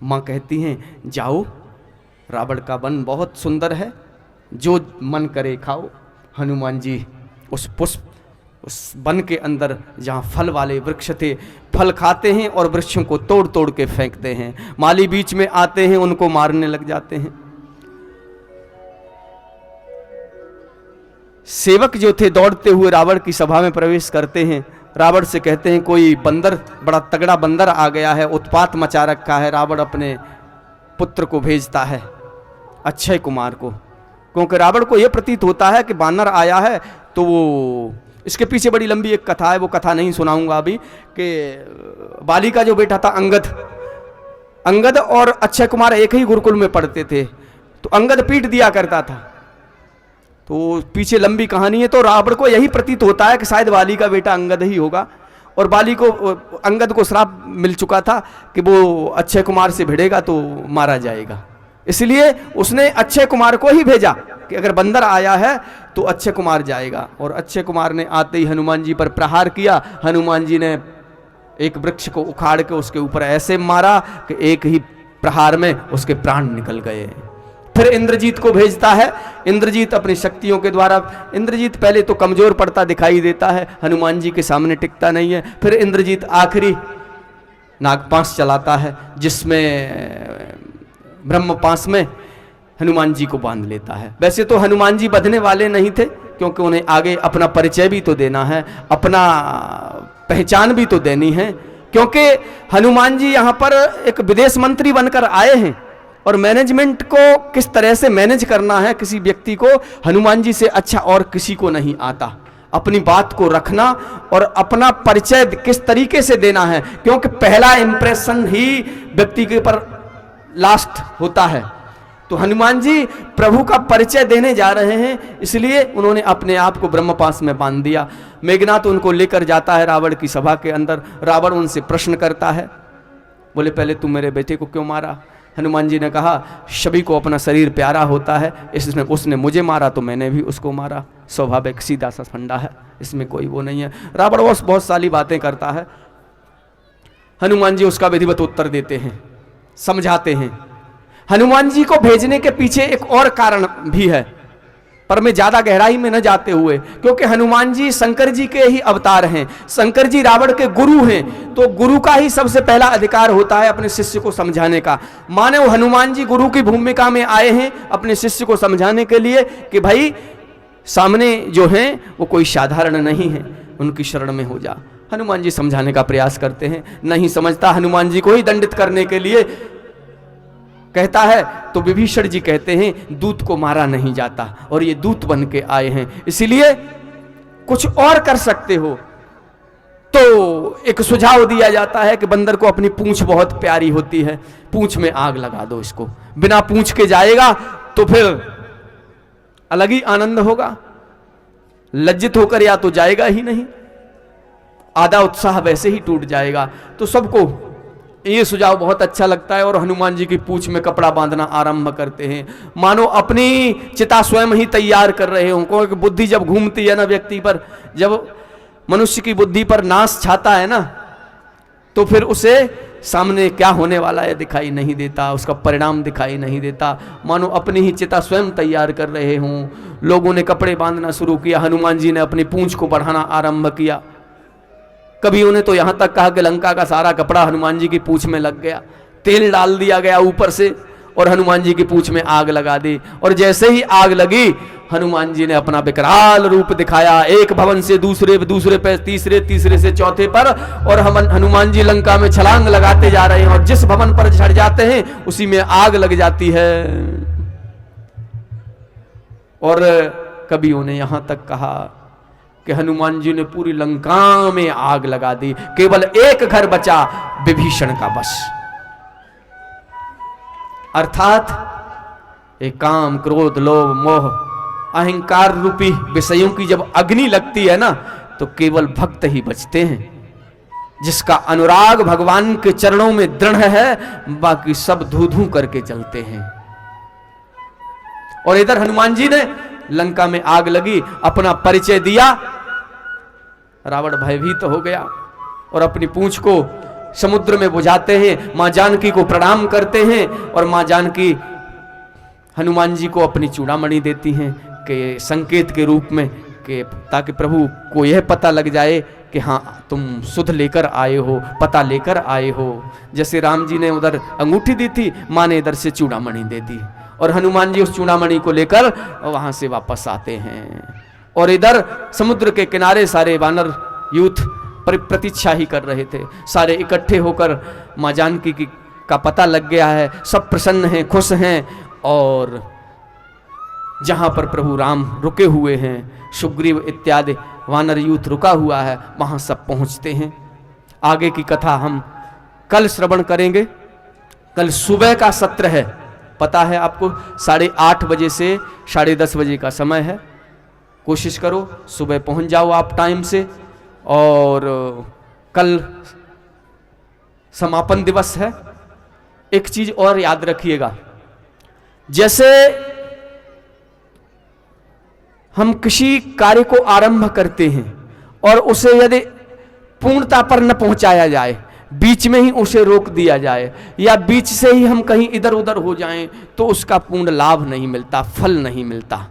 माँ कहती हैं जाओ, रावण का वन बहुत सुंदर है, जो मन करे खाओ। हनुमान जी उस पुष्प उस वन के अंदर जहाँ फल वाले वृक्ष थे, फल खाते हैं और वृक्षों को तोड़ तोड़ के फेंकते हैं। माली बीच में आते हैं, उनको मारने लग जाते हैं। सेवक जो थे दौड़ते हुए रावण की सभा में प्रवेश करते हैं। रावण से कहते हैं कोई बंदर, बड़ा तगड़ा बंदर आ गया है, उत्पात मचा रखा है। रावण अपने पुत्र को भेजता है, अक्षय कुमार को, क्योंकि रावण को यह प्रतीत होता है कि बानर आया है। तो वो, इसके पीछे बड़ी लंबी एक कथा है, वो कथा नहीं सुनाऊंगा अभी, कि बाली का जो बेटा था अंगद और अक्षय कुमार एक ही गुरुकुल में पढ़ते थे। तो अंगद पीट दिया करता था तो पीछे लंबी कहानी है। तो रावण को यही प्रतीत होता है कि शायद बाली का बेटा अंगद ही होगा, और बाली को, अंगद को श्राप मिल चुका था कि वो अक्षय कुमार से भिड़ेगा तो मारा जाएगा, इसलिए उसने अक्षय कुमार को ही भेजा कि अगर बंदर आया है तो अक्षय कुमार जाएगा। और अक्षय कुमार ने आते ही हनुमान जी पर प्रहार किया। हनुमान जी ने एक वृक्ष को उखाड़ के उसके ऊपर ऐसे मारा कि एक ही प्रहार में उसके प्राण निकल गए। फिर इंद्रजीत को भेजता है। इंद्रजीत अपनी शक्तियों के द्वारा, इंद्रजीत पहले तो कमजोर पड़ता दिखाई देता है, हनुमान जी के सामने टिकता नहीं है। फिर इंद्रजीत आखिरी नागपाश चलाता है, जिसमें ब्रह्मपाश में हनुमान जी को बांध लेता है। वैसे तो हनुमान जी बंधने वाले नहीं थे, क्योंकि उन्हें आगे अपना परिचय भी तो देना है, अपना पहचान भी तो देनी है, क्योंकि हनुमान जी यहाँ पर एक विदेश मंत्री बनकर आए हैं, और मैनेजमेंट को किस तरह से मैनेज करना है किसी व्यक्ति को, हनुमान जी से अच्छा और किसी को नहीं आता। अपनी बात को रखना और अपना परिचय किस तरीके से देना है, क्योंकि पहला इंप्रेशन ही व्यक्ति के ऊपर लास्ट होता है। तो हनुमान जी प्रभु का परिचय देने जा रहे हैं, इसलिए उन्होंने अपने आप को ब्रह्मपाश में बांध दिया। मेघनाथ उनको लेकर जाता है रावण की सभा के अंदर। रावण उनसे प्रश्न करता है, बोले पहले तुम मेरे बेटे को क्यों मारा? हनुमान जी ने कहा सभी को अपना शरीर प्यारा होता है, इसने उसने मुझे मारा तो मैंने भी उसको मारा, स्वाभाविक सीधा सा फंडा है, इसमें कोई वो नहीं है। रावण बहुत सारी बातें करता है। हनुमान जी उसका विधिवत उत्तर देते हैं, समझाते हैं। हनुमान जी को भेजने के पीछे एक और कारण भी है, पर मैं ज्यादा गहराई में न जाते हुए, क्योंकि हनुमान जी शंकर जी के ही अवतार हैं, शंकर जी रावण के गुरु हैं, तो गुरु का ही सबसे पहला अधिकार होता है अपने शिष्य को समझाने का। माने वो हनुमान जी गुरु की भूमिका में आए हैं अपने शिष्य को समझाने के लिए कि भाई सामने जो हैं वो कोई साधारण नहीं है, उनकी शरण में हो जा। हनुमान जी समझाने का प्रयास करते हैं, नहीं समझता, हनुमान जी को ही दंडित करने के लिए कहता है। तो विभीषण जी कहते हैं दूत को मारा नहीं जाता, और ये दूत बन के आए हैं, इसलिए कुछ और कर सकते हो। तो एक सुझाव दिया जाता है कि बंदर को अपनी पूंछ बहुत प्यारी होती है, पूंछ में आग लगा दो इसको, बिना पूंछ के जाएगा तो फिर अलग ही आनंद होगा, लज्जित होकर या तो जाएगा ही नहीं, आधा उत्साह वैसे ही टूट जाएगा। तो सबको ये सुझाव बहुत अच्छा लगता है, और हनुमान जी की पूंछ में कपड़ा बांधना आरंभ करते हैं, मानो अपनी चिता स्वयं ही तैयार कर रहे हो। क्योंकि बुद्धि जब घूमती है ना व्यक्ति पर, जब मनुष्य की बुद्धि पर नाश छाता है ना, तो फिर उसे सामने क्या होने वाला है दिखाई नहीं देता, उसका परिणाम दिखाई नहीं देता, मानो अपनी ही चिता स्वयं तैयार कर रहे हों। लोगों ने कपड़े बांधना शुरू किया, हनुमान जी ने अपनी पूंछ को बढ़ाना आरंभ किया। कभी उन्हें तो यहां तक कहा कि लंका का सारा कपड़ा हनुमान जी की पूंछ में लग गया, तेल डाल दिया गया ऊपर से और हनुमान जी की पूंछ में आग लगा दी। और जैसे ही आग लगी, हनुमान जी ने अपना विकराल रूप दिखाया, एक भवन से दूसरे, दूसरे पे तीसरे, तीसरे से चौथे पर, और हनुमान जी लंका में छलांग लगाते जा रहे हैं, और जिस भवन पर चढ़ जाते हैं उसी में आग लग जाती है। और कभी उन्हें यहां तक कहा कि हनुमान जी ने पूरी लंका में आग लगा दी, केवल एक घर बचा, विभीषण का बस। अर्थात एक काम, क्रोध, लोभ, मोह, अहंकार रूपी विषयों की जब अग्नि लगती है ना, तो केवल भक्त ही बचते हैं, जिसका अनुराग भगवान के चरणों में दृढ़ है, बाकी सब धू धू करके चलते हैं। और इधर हनुमान जी ने लंका में आग लगी, अपना परिचय दिया, रावण भयभीत हो गया और अपनी पूंछ को समुद्र में बुझाते हैं, मां जानकी को प्रणाम करते हैं, और मां जानकी हनुमान जी को अपनी चूड़ामणि देती हैं कि संकेत के रूप में, कि ताकि प्रभु को यह पता लग जाए कि हाँ तुम सुध लेकर आए हो, पता लेकर आए हो। जैसे राम जी ने उधर अंगूठी दी थी, मां ने इधर से चूड़ामणि दे दी, और हनुमान जी उस चूड़ामणि को लेकर वहां से वापस आते हैं। और इधर समुद्र के किनारे सारे वानर यूथ प्रतीक्षा ही कर रहे थे, सारे इकट्ठे होकर मां जानकी का पता लग गया है, सब प्रसन्न हैं, खुश हैं, और जहां पर प्रभु राम रुके हुए हैं, सुग्रीव इत्यादि वानर यूथ रुका हुआ है, वहां सब पहुंचते हैं। आगे की कथा हम कल श्रवण करेंगे। कल सुबह का सत्र है, पता है आपको, 8:30 बजे से 10:30 बजे का समय है। कोशिश करो सुबह पहुंच जाओ आप टाइम से। और कल समापन दिवस है। एक चीज और याद रखिएगा, जैसे हम किसी कार्य को आरंभ करते हैं और उसे यदि पूर्णता पर न पहुंचाया जाए, बीच में ही उसे रोक दिया जाए या बीच से ही हम कहीं इधर उधर हो जाएं, तो उसका पूर्ण लाभ नहीं मिलता, फल नहीं मिलता।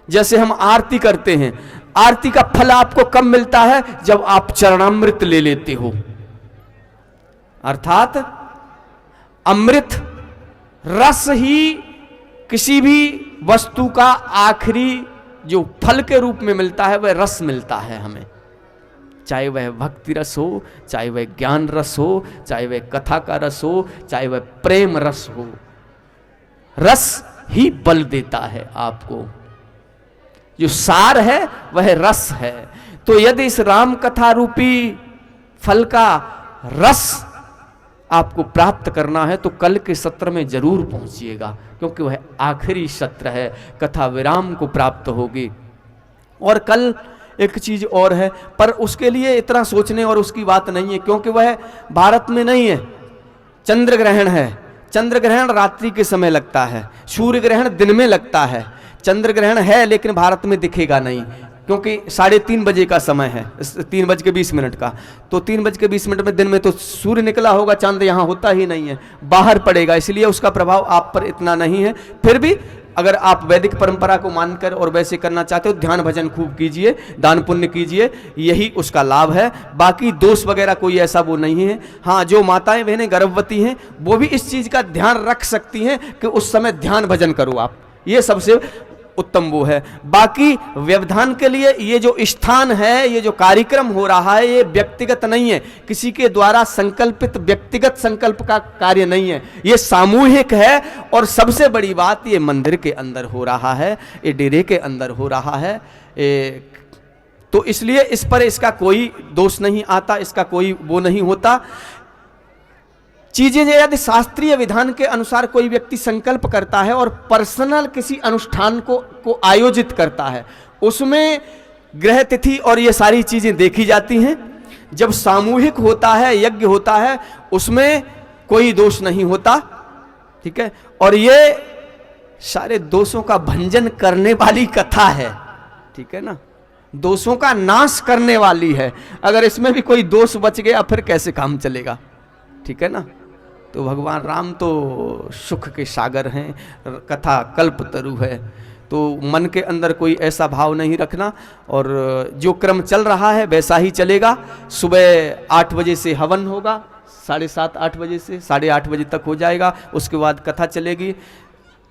जैसे हम आरती करते हैं, आरती का फल आपको कब मिलता है? जब आप चरणामृत ले लेते हो। अर्थात अमृत रस ही किसी भी वस्तु का आखिरी जो फल के रूप में मिलता है, वह रस मिलता है हमें। चाहे वह भक्ति रस हो, चाहे वह ज्ञान रस हो, चाहे वह कथा का रस हो, चाहे वह प्रेम रस हो, रस ही बल देता है आपको। जो सार है वह रस है। तो यदि इस राम कथा रूपी फल का रस आपको प्राप्त करना है तो कल के सत्र में जरूर पहुंचिएगा, क्योंकि वह आखिरी सत्र है, कथा विराम को प्राप्त होगी। और कल एक चीज और है, पर उसके लिए इतना सोचने और उसकी बात नहीं है, क्योंकि वह भारत में नहीं है। चंद्र ग्रहण है। चंद्र ग्रहण रात्रि के समय लगता है, सूर्य ग्रहण दिन में लगता है। चंद्र ग्रहण है लेकिन भारत में दिखेगा नहीं, क्योंकि 3:30 बजे का समय है, 3:20 का। तो 3:20 में दिन में तो सूर्य निकला होगा, चांद यहाँ होता ही नहीं है, बाहर पड़ेगा, इसलिए उसका प्रभाव आप पर इतना नहीं है। फिर भी अगर आप वैदिक परंपरा को मानकर और वैसे करना चाहते हो, ध्यान भजन खूब कीजिए, दान पुण्य कीजिए, यही उसका लाभ है। बाकी दोष वगैरह कोई ऐसा वो नहीं है। हाँ, जो माताएं बहनें गर्भवती हैं वो भी इस चीज का ध्यान रख सकती हैं कि उस समय ध्यान भजन करो आप, ये सबसे उत्तम वो है। बाकी व्यवधान के लिए ये जो स्थान है, ये जो कार्यक्रम हो रहा है, ये व्यक्तिगत नहीं है, किसी के द्वारा संकल्पित व्यक्तिगत संकल्प का कार्य नहीं है, ये सामूहिक है। और सबसे बड़ी बात, ये मंदिर के अंदर हो रहा है, ये डेरे के अंदर हो रहा है। तो इसलिए इस पर इसका कोई दोष नहीं आता, इसका कोई वो नहीं होता। चीजें यदि शास्त्रीय विधान के अनुसार कोई व्यक्ति संकल्प करता है और पर्सनल किसी अनुष्ठान को आयोजित करता है, उसमें ग्रह तिथि और ये सारी चीजें देखी जाती हैं। जब सामूहिक होता है, यज्ञ होता है, उसमें कोई दोष नहीं होता, ठीक है। और ये सारे दोषों का भंजन करने वाली कथा है, ठीक है ना, दोषों का नाश करने वाली है। अगर इसमें भी कोई दोष बच गया फिर कैसे काम चलेगा, ठीक है ना। तो भगवान राम तो सुख के सागर हैं, कथा कल्प तरु है। तो मन के अंदर कोई ऐसा भाव नहीं रखना, और जो क्रम चल रहा है वैसा ही चलेगा। सुबह 8 बजे से हवन होगा, 7:30 8 बजे से 8:30 बजे तक हो जाएगा। उसके बाद कथा चलेगी,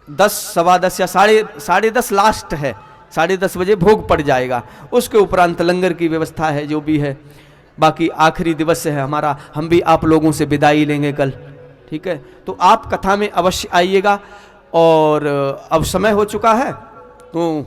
10 सवा 10 या 10:30 लास्ट है, 10:30 बजे भोग पड़ जाएगा। उसके उपरांत लंगर की व्यवस्था है, जो भी है। बाकी आखिरी दिवस है हमारा, हम भी आप लोगों से विदाई लेंगे कल, ठीक है। तो आप कथा में अवश्य आइएगा। और अब समय हो चुका है, तो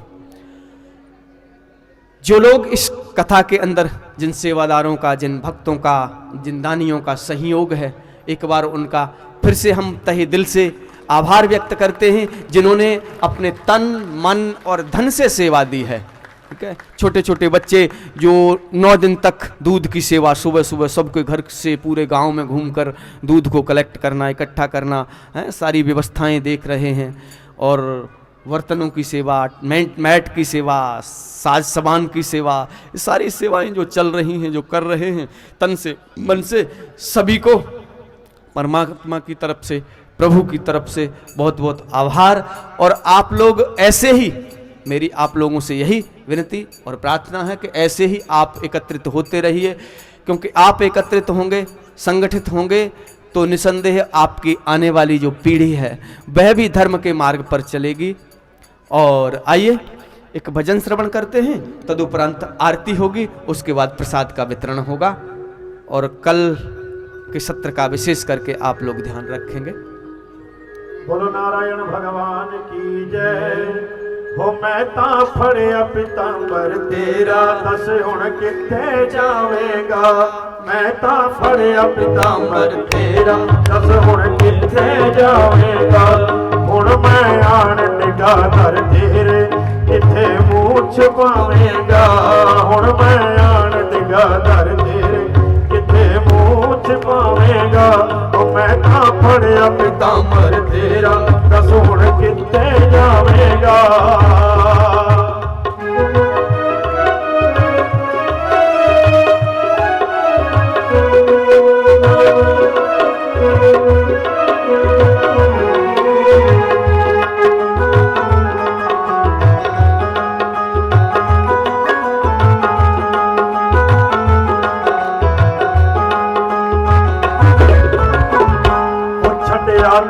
जो लोग इस कथा के अंदर, जिन सेवादारों का, जिन भक्तों का, जिन दानियों का सहयोग है, एक बार उनका फिर से हम तहे दिल से आभार व्यक्त करते हैं, जिन्होंने अपने तन मन और धन से सेवा दी है, ठीक है। छोटे छोटे बच्चे जो 9 दिन तक दूध की सेवा, सुबह सुबह सबके घर से पूरे गांव में घूमकर दूध को कलेक्ट करना, इकट्ठा करना है, सारी व्यवस्थाएं देख रहे हैं। और बर्तनों की सेवा, मैट की सेवा, साज सामान की सेवा, ये सारी सेवाएं जो चल रही हैं, जो कर रहे हैं, तन से मन से, सभी को परमात्मा की तरफ से, प्रभु की तरफ से बहुत बहुत आभार। और आप लोग ऐसे ही, मेरी आप लोगों से यही विनती और प्रार्थना है कि ऐसे ही आप एकत्रित होते रहिए, क्योंकि आप एकत्रित होंगे, संगठित होंगे, तो निसंदेह आपकी आने वाली जो पीढ़ी है वह भी धर्म के मार्ग पर चलेगी। और आइए एक भजन श्रवण करते हैं, तदुपरांत आरती होगी, उसके बाद प्रसाद का वितरण होगा। और कल के सत्र का विशेष करके आप लोग ध्यान रखेंगे। बोलो नारायण भगवान की जय हो। मैं तां फड़िया पितांबर तेरा, दस हुण किथे जावेगा। मैं तां फड़िया पितांबर तेरा, दस हुण किथे जावेगा। हुण मैं आन निगाह कर तेरे, किथे मूंह छुपावेगा हुण मैं आन दिगा दर तेरे किथे मूंह छुपावेगा ओ मैं तां फड़िया पीतांबर तेरा दस हुण किथे जावेगा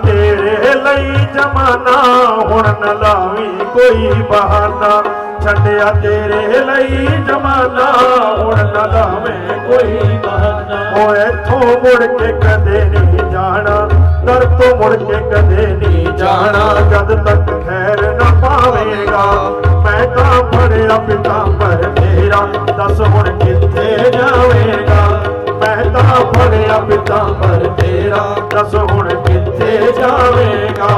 तेरे लई जमाना हुण न लावी कोई बहाना छड्डिया तेरे लई जमाना हुण न लावे कोई बहाना ओ इथों मुड़ के कदे नहीं जाना दर तो मुड़ के कदे नहीं जाना जद तक खैर न पावेगा मैं तां फड़िया पीतांबर तेरा दस हुण किथे जावेगा मैं तां फड़िया पीतांबर तेरा दस हुण किथे जावेगा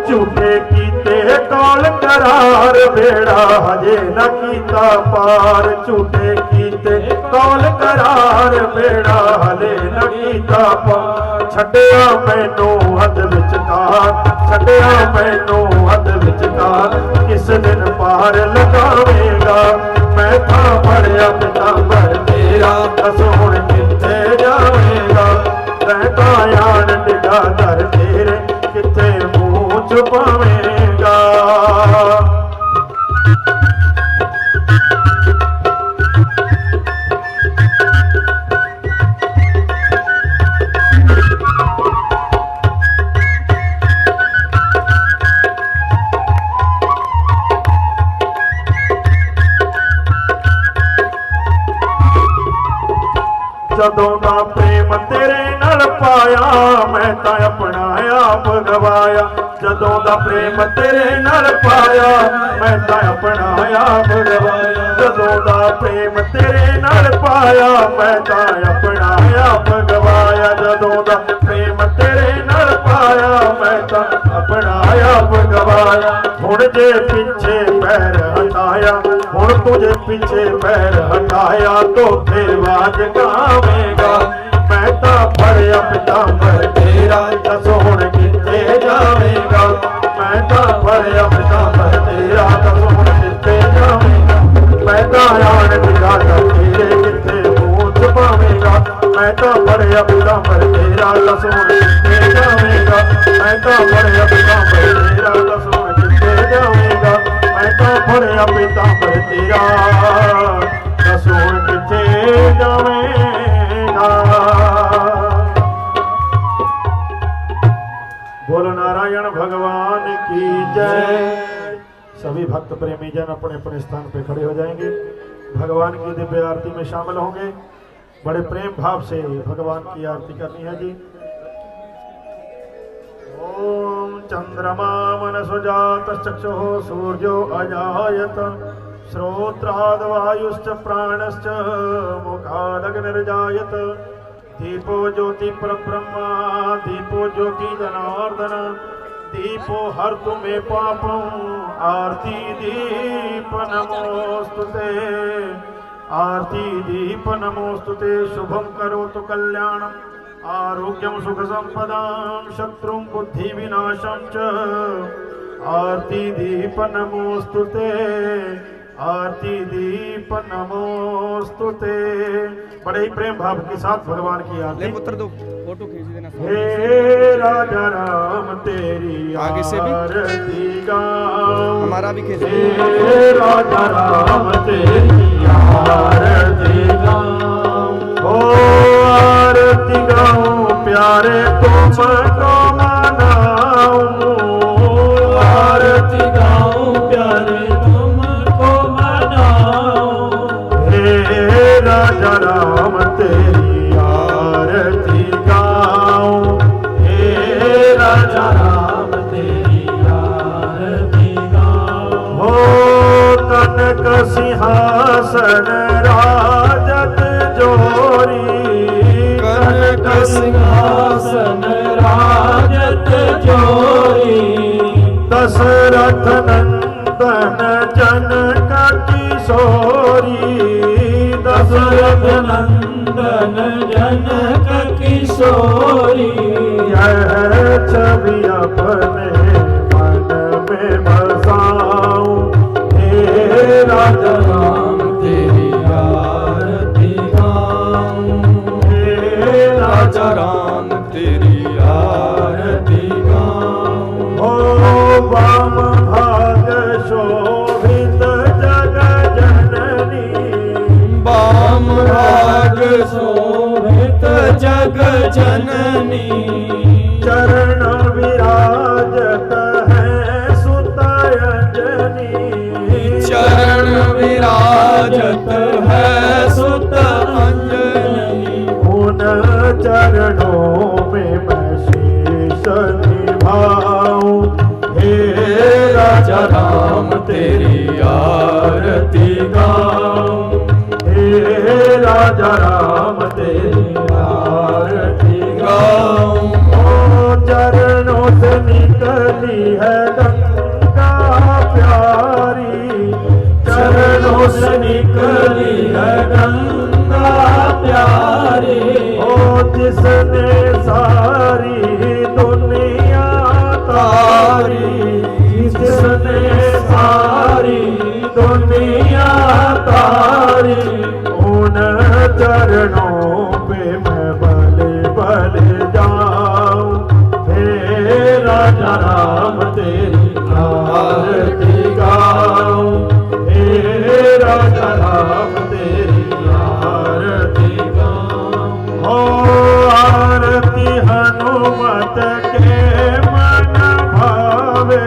झूठे कीते कौल करार बेड़ा हजे न कीता पार झूठे कीते कौल करार बेड़ा हले न कीता पार छड्डिया मैनू हद विचकार छड्डिया मैनू हद विचकार किस दिन पार लगावेगा मैं तां फड़िया पीतांबर तेरा दस हुण किथे जावेगा मैं तां आन डिगा दर तेरे किथे मूंह छुपावेगा जदों दा प्रेम तेरे नाल पाया मैं तां अपना आप गवाया जदों दा प्रेम तेरे नाल पाया मैं तां अपना आप गवाया जदों दा प्रेम तेरे नाल पाया मैं तां अपना आप गवाया जदों दा प्रेम तेरे नाल पाया मैं तां अपना आप गवाया हुण जे पीछे पैर हटाया हुण तुझे पीछे पैर हटाया तो वाज गावेगा मैं तां फड़िया पीतांबर तेरा दस हुण किथे जावेगा मैं तां फड़िया पीतांबर तेरा दस हुण किथे जावेगा मैं तां आन दिगा दर तेरे किथे मूंह छुपावेगा मैं तां फड़िया पीतांबर तेरा दस हुण किथे जावेगा मैं तां फड़िया पीतांबर तेरा दस हुण किथे जावेगा मैं तां फड़िया पीतांबर तेरा दस हुण किथे जावेगा। बोलो नारायण भगवान की जय। सभी भक्त प्रेमी जन अपने अपने स्थान पे खड़े हो जाएंगे, भगवान की दिव्य आरती में शामिल होंगे। बड़े प्रेम भाव से भगवान की आरती करनी है जी। ओम चंद्रमा मनसो जात चक्षुः सूर्यो अजायत श्रोत्राद वायुश्च प्राणश्च मुखादग्निर्जायत दीपो ज्योति परब्रह्मा दीपो ज्योति जनार्दन दीपो हर्तु मे पापम आरती दीप नमोस्तुते आरती दीप नमोस्तुते शुभम करोतु कल्याणम आरोग्यम सुख संपदां शत्रुं बुद्धि विनाशं च आरती दीप नमोस्तुते आरती दीप नमोस्तुते। बड़े ही प्रेम भाव के साथ भगवान की आरती। पुत्र दो फोटो खींच देना। हे राजा राम तेरी आगे से भी आरती गाऊं हमारा भी खींच। हे राजा राम तेरी आरती गाऊं ओ आरती गाऊं प्यारे तुमको मनाऊं आरती गाऊं प्यारे तुमको मनाऊं हे राजा राम तेरी आरती गाऊं हे सिंहासन राजत जोरी कनक सिंहासन राजत जोरी दशरथ नंदन जनक किशोरी दशरथ नंदन जनक किशोरी यह छवि अपने मन में बसाऊं हे राजा राम तेरी आरती गाऊं हे राजा राम तेरी आरती गाऊं ओ वाम भाग शोभित जग जननी वाम भाग शोभित जग जननी चरण विराजत है सुत अंजनी चरण विराजत है सुत अंजनी उन चरणों में मैं शीश निभाऊं हे राजा राम तेरी आरती गाऊं हे राजा राम तेरी आरती गाऊं ओ चरणों से निकली है गंगा प्यारी चरणों से निकली है गंगा प्यारी ओ जिसने सारी दुनिया तारी जिसने सारी दुनिया तारी उन चरणों पे मैं बले बले जाऊं हे राजा राम तेरी आरती गाऊं हे राजा राम तेरी आरती गाऊं हो आरती हनुमत के मन भावे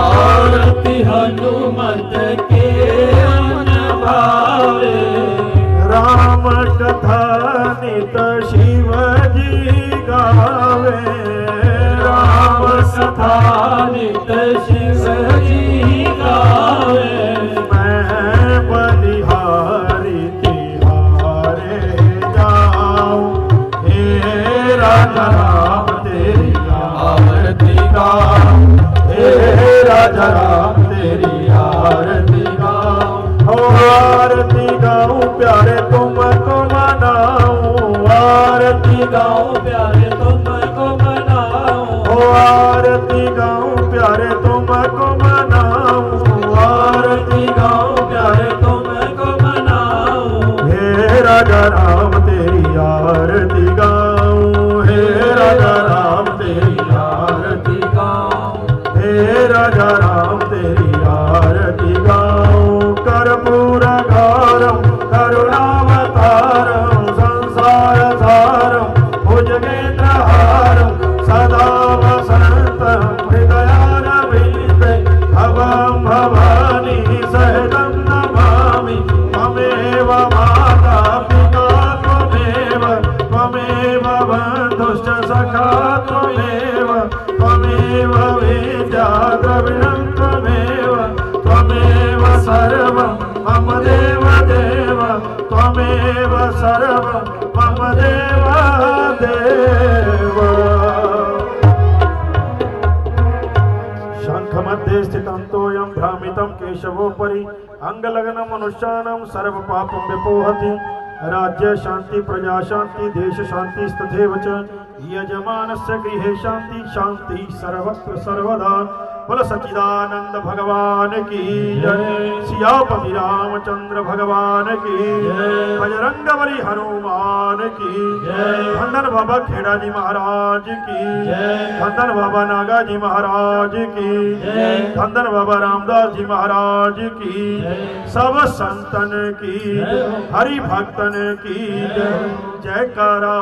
आरती हनुमत के मन भावे राम कथा नित शिव जी गावे राम कथा नित शिव जी गावे मैं बलिहारी तिहारे जाऊं हे राजा राम तेरी आरती गाऊं हे राजा राम तेरी आरती गाऊं हो आरती गाऊं प्यारे तुमको मनाऊं आरती गाऊं प्यारे तुमको मनाऊं ओ आरती गाऊं प्यारे तुमको मनाऊं आरती गाऊं प्यारे तुमको मनाऊं हे राजा राम तेरी आरती गाऊं हे राजा राम तेरी आरती गाऊं हे राजा राम तेरी आरती गाऊं कर्पूर गौरम करुणावतारम संसार सारम भुजगेन्द्रहारम सदा वसंतम हृदयारविंदे भवं भवानी सहजं नमामि त्वमेव माता पिता त्वमेव बन्धुश्च सखा त्वमेव विद्या द्रविणं त्वमेव सर्वं मम देव देव त्वमेव सर्वं मम देव देव शंखमध्ये स्थितं तोयं भ्रामितं केशवोपरि अंगलग्नं मनुष्याणां सर्वपापं विपोहति राज्य शांति प्रजा शांति देश शांति तथैव च यजमानस्य गृहे शांति शांति सर्वत्र सर्वदा बोल सच्चिदानंद भगवान की जय सियापति रामचंद्र भगवान की जय बजरंग बली हनुमान की जय धंधन बाबा खेड़ा जी महाराज की जय धंधन बाबा नागा जी महाराज की जय धंधन बाबा रामदास जी महाराज की सब संतन की हरि भक्तन की जयकारा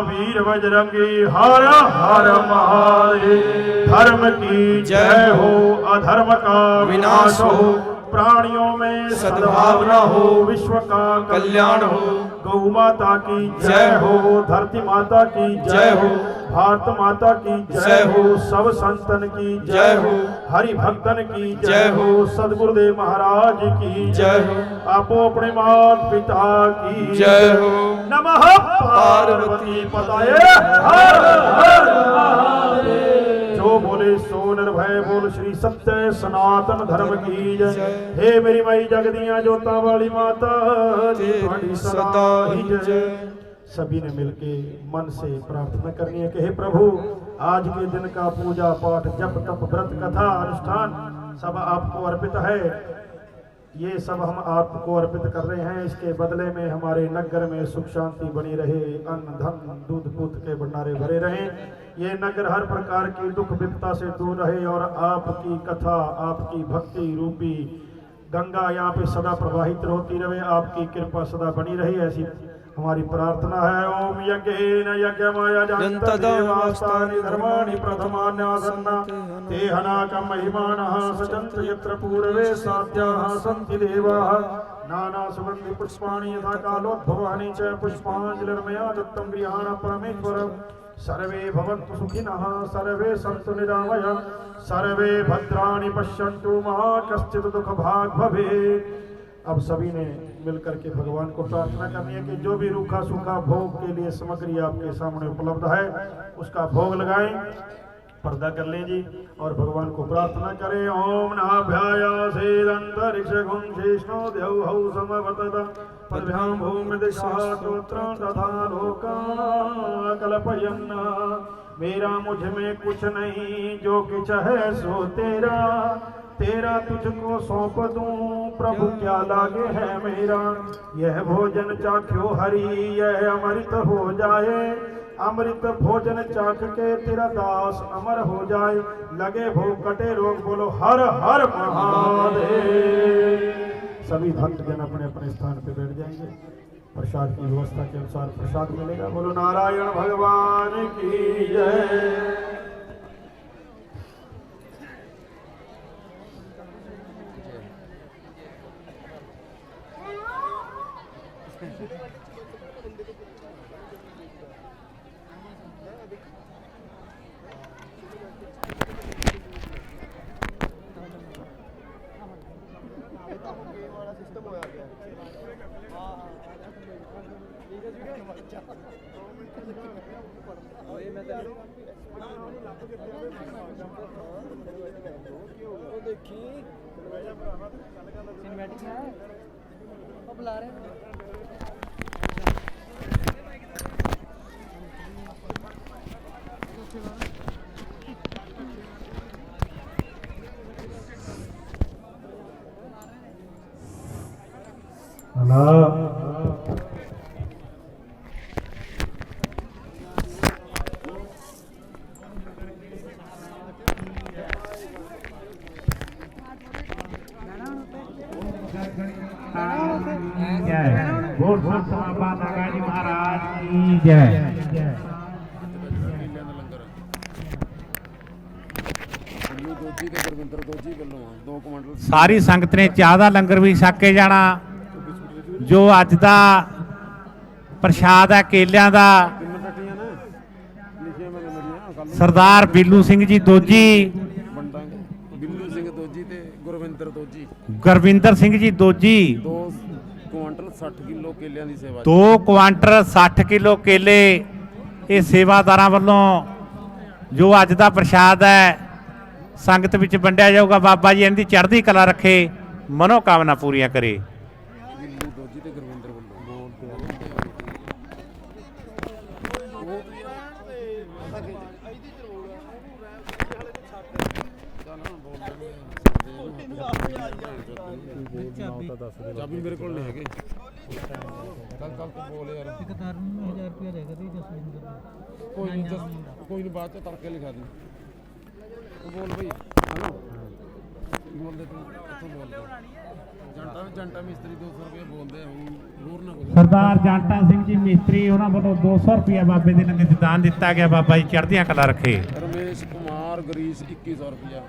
वीर बजरंगी हर हर महादेव धर्म की जय हो अधर्म का विनाश हो प्राणियों में सद्भावना हो, विश्व का कल्याण हो। गौ माता की जय हो, धरती माता की जय हो, भारत माता की जय हो, सब संतन की जय हो, हरि भक्तन की जय हो, सदगुरुदेव महाराज की जय हो, आपो अपने माता पिता की जय हो। नमः पार्वती पताये हर हर महादेव। जो बोले सो निर्भय बोल श्री सत्य सनातन धर्म की जय। हे मेरी माई जगदियां जोता वाली माता तेरी सदा ही जय। सभी ने मिलके मन से प्रार्थना करनी है कि हे प्रभु आज के दिन का पूजा पाठ जप तप व्रत कथा अनुष्ठान सब आपको अर्पित है। ये सब हम आपको अर्पित कर रहे हैं। इसके बदले में हमारे नगर में सुख शांति बनी रहे, अन्न धन दूध पूत के भंडारे भरे रहें। ये नगर हर प्रकार की दुख विपदा से दूर रहे और आपकी कथा आपकी भक्ति रूपी गंगा यहाँ पे सदा प्रवाहित होती रहे। आपकी कृपा सदा बनी रही, ऐसी हमारी प्रार्थना है। ओम यज्ञेन यज्ञमय जन्तदेवास्तानि धर्माणि प्रथमान्यासन्ना तेहनाकं महिमानः सचन्त यत्र पूर्वे साध्याः सन्ति देवाः नाना सुगन्धि पुष्पाणि यथा कालोद्भवानि च पुष्पाञ्जलिर्मया दत्तं गृहाण परमेश्वर। सर्वे भवन्तु सुखिनः, सर्वे सन्तु निरामयाः, सर्वे भद्राणि पश्यन्तु मा कश्चित् दुःखभाग् भवेत्। अब सभी ने मिलकर के भगवान को प्रार्थना करनी है कि जो भी रूखा सूखा भोग के लिए सामग्री आपके सामने उपलब्ध है उसका भोग लगाएं। पर्दा कर लें जी और भगवान को प्रार्थना करें। ओम नाभ्यायासेदंतरिक्षगुं शेषनो देवहौ समवर्तत पद्भ्यां भूमिदिशास्तोत्रं तथा लोकान् कल्पयन्। मेरा मुझ में कुछ नहीं जो कुछ है सो तेरा, तेरा तुझको सौंप दूं प्रभु क्या लागे है मेरा। यह भोजन चाख्यो हरि यह अमृत हो जाए, अमृत भोजन चाख के तेरा दास अमर हो जाए। लगे भूख कटे रोग बोलो हर हर महादेव। सभी भक्तजन अपने अपने स्थान पे बैठ जाएंगे। प्रसाद की व्यवस्था के अनुसार प्रसाद मिलेगा। बोलो नारायण भगवान की जय। बोल बाबा नागाजी महाराज की जय। सारी संगत ने चाह दा लंगर भी छक के जाना। जो अज दा प्रसाद है केलियां दा सरदार Billu Singh ji doji, Gurvinder Singh ji doji 2 quantal 60 kilo केलियां दी सेवा। 2 क्वांटल 60 किलो केले ये सेवादारां वल्लों जो अज दा प्रसाद है संगत विच वंडिया जाऊगा। बाबा जी इनकी चढ़दी कला रखे, मनोकामना पूरियां करे। चाबी मेरे को नहीं है। कल तो बोले यार 1000 रुपया देगा दी जसविंदर। कोई नहीं बात तड़के लिखा दी। तो बोल भाई हेलो बोल दे तू बोल दे। जंटा मिस्त्री 200 रुपया बोल दे होर ना कोई। सरदार जांटा सिंह जी मिस्त्री उन्होंने वालों 200 रुपया बाबे दे लंगर दान दिता गया। बाबा जी चढ़दियां कला रखे। रमेश कुमार गरीश 2100 रुपया।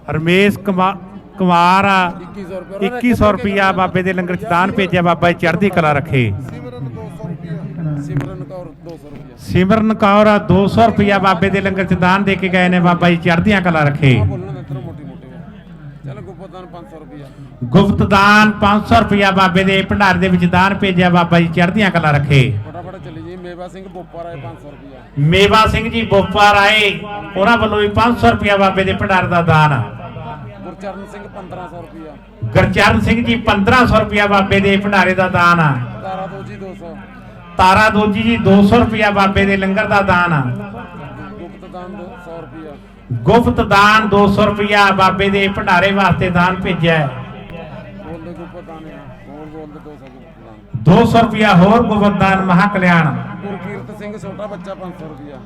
रमेश कुमार ਕੁਮਾਰ 2100 ਰੁਪਏ 2100 ਰੁਪਿਆ ਬਾਬੇ ਦੇ ਲੰਗਰ ਚ ਦਾਨ ਭੇਜਿਆ, ਬਾਬਾ ਜੀ ਚੜ੍ਹਦੀ ਕਲਾ ਰੱਖੇ। ਸਿਮਰਨ ਕੌਰ 200 ਰੁਪਏ ਸਿਮਰਨ ਕੌਰ 200 ਰੁਪਿਆ ਬਾਬੇ ਦੇ ਲੰਗਰ ਚ ਦਾਨ ਦੇ ਕੇ ਗਏ ਨੇ, ਬਾਬਾ ਜੀ ਚੜ੍ਹਦੀਆਂ ਕਲਾ ਰੱਖੇ। ਬੋਲਣਾ ਨਤਰ ਮੋਟੀ ਮੋਟੀ ਚਲ ਗੁਪਤਦਾਨ 500 ਰੁਪਏ ਗੁਪਤ ਦਾਨ 500 ਰੁਪਿਆ ਬਾਬੇ ਦੇ ਭੰਡਾਰੇ ਦੇ ਵਿੱਚ ਦਾਨ ਭੇਜਿਆ, ਬਾਬਾ ਜੀ ਚੜ੍ਹਦੀਆਂ ਕਲਾ ਰੱਖੇ। ਫਟਾਫਟ ਚੱਲੀ ਜੀ। ਮੇਵਾ ਸਿੰਘ ਬੋਪਾ ਰਾਏ 500 ਰੁਪਏ ਮੇਵਾ ਸਿੰਘ ਜੀ ਬੋਪਾ ਰਾਏ, ਉਹਨਾਂ ਵੱਲੋਂ ਵੀ 500 ਰੁਪਿਆ ਬਾਬੇ ਦੇ ਭੰਡਾਰੇ ਦਾ ਦਾਨ। ਗੁਰਚਰਨ ਸਿੰਘ 1500 ਰੁਪਏ ਗੁਰਚਰਨ ਸਿੰਘ ਜੀ 1500 ਰੁਪਿਆ ਬਾਬੇ ਦੇ ਭੰਡਾਰੇ ਦਾ ਦਾਨ। ਤਾਰਾ ਦੋਜੀ 200 ਤਾਰਾ ਦੋਜੀ ਜੀ 200 ਰੁਪਿਆ ਬਾਬੇ ਦੇ ਲੰਗਰ ਦਾ ਦਾਨ। ਗੁਪਤਦਾਨ 100 ਰੁਪਏ ਗੁਪਤ ਦਾਨ 200 ਰੁਪਿਆ ਬਾਬੇ ਦੇ ਭੰਡਾਰੇ ਵਾਸਤੇ ਦਾਨ ਭੇਜਿਆ। ਬੋਲਦੇ ਗੁਪਤਦਾਨ ਹੋਰ ਬੋਲਦੇ 200 ਗੁਪਤਦਾਨ 200 ਰੁਪਿਆ ਹੋਰ ਗੁਪਤ ਦਾਨ ਮਹਾ ਕਲਿਆਣ। ਗੁਰਕੀਰਤ ਸਿੰਘ ਛੋਟਾ ਬੱਚਾ 500 ਰੁਪਏ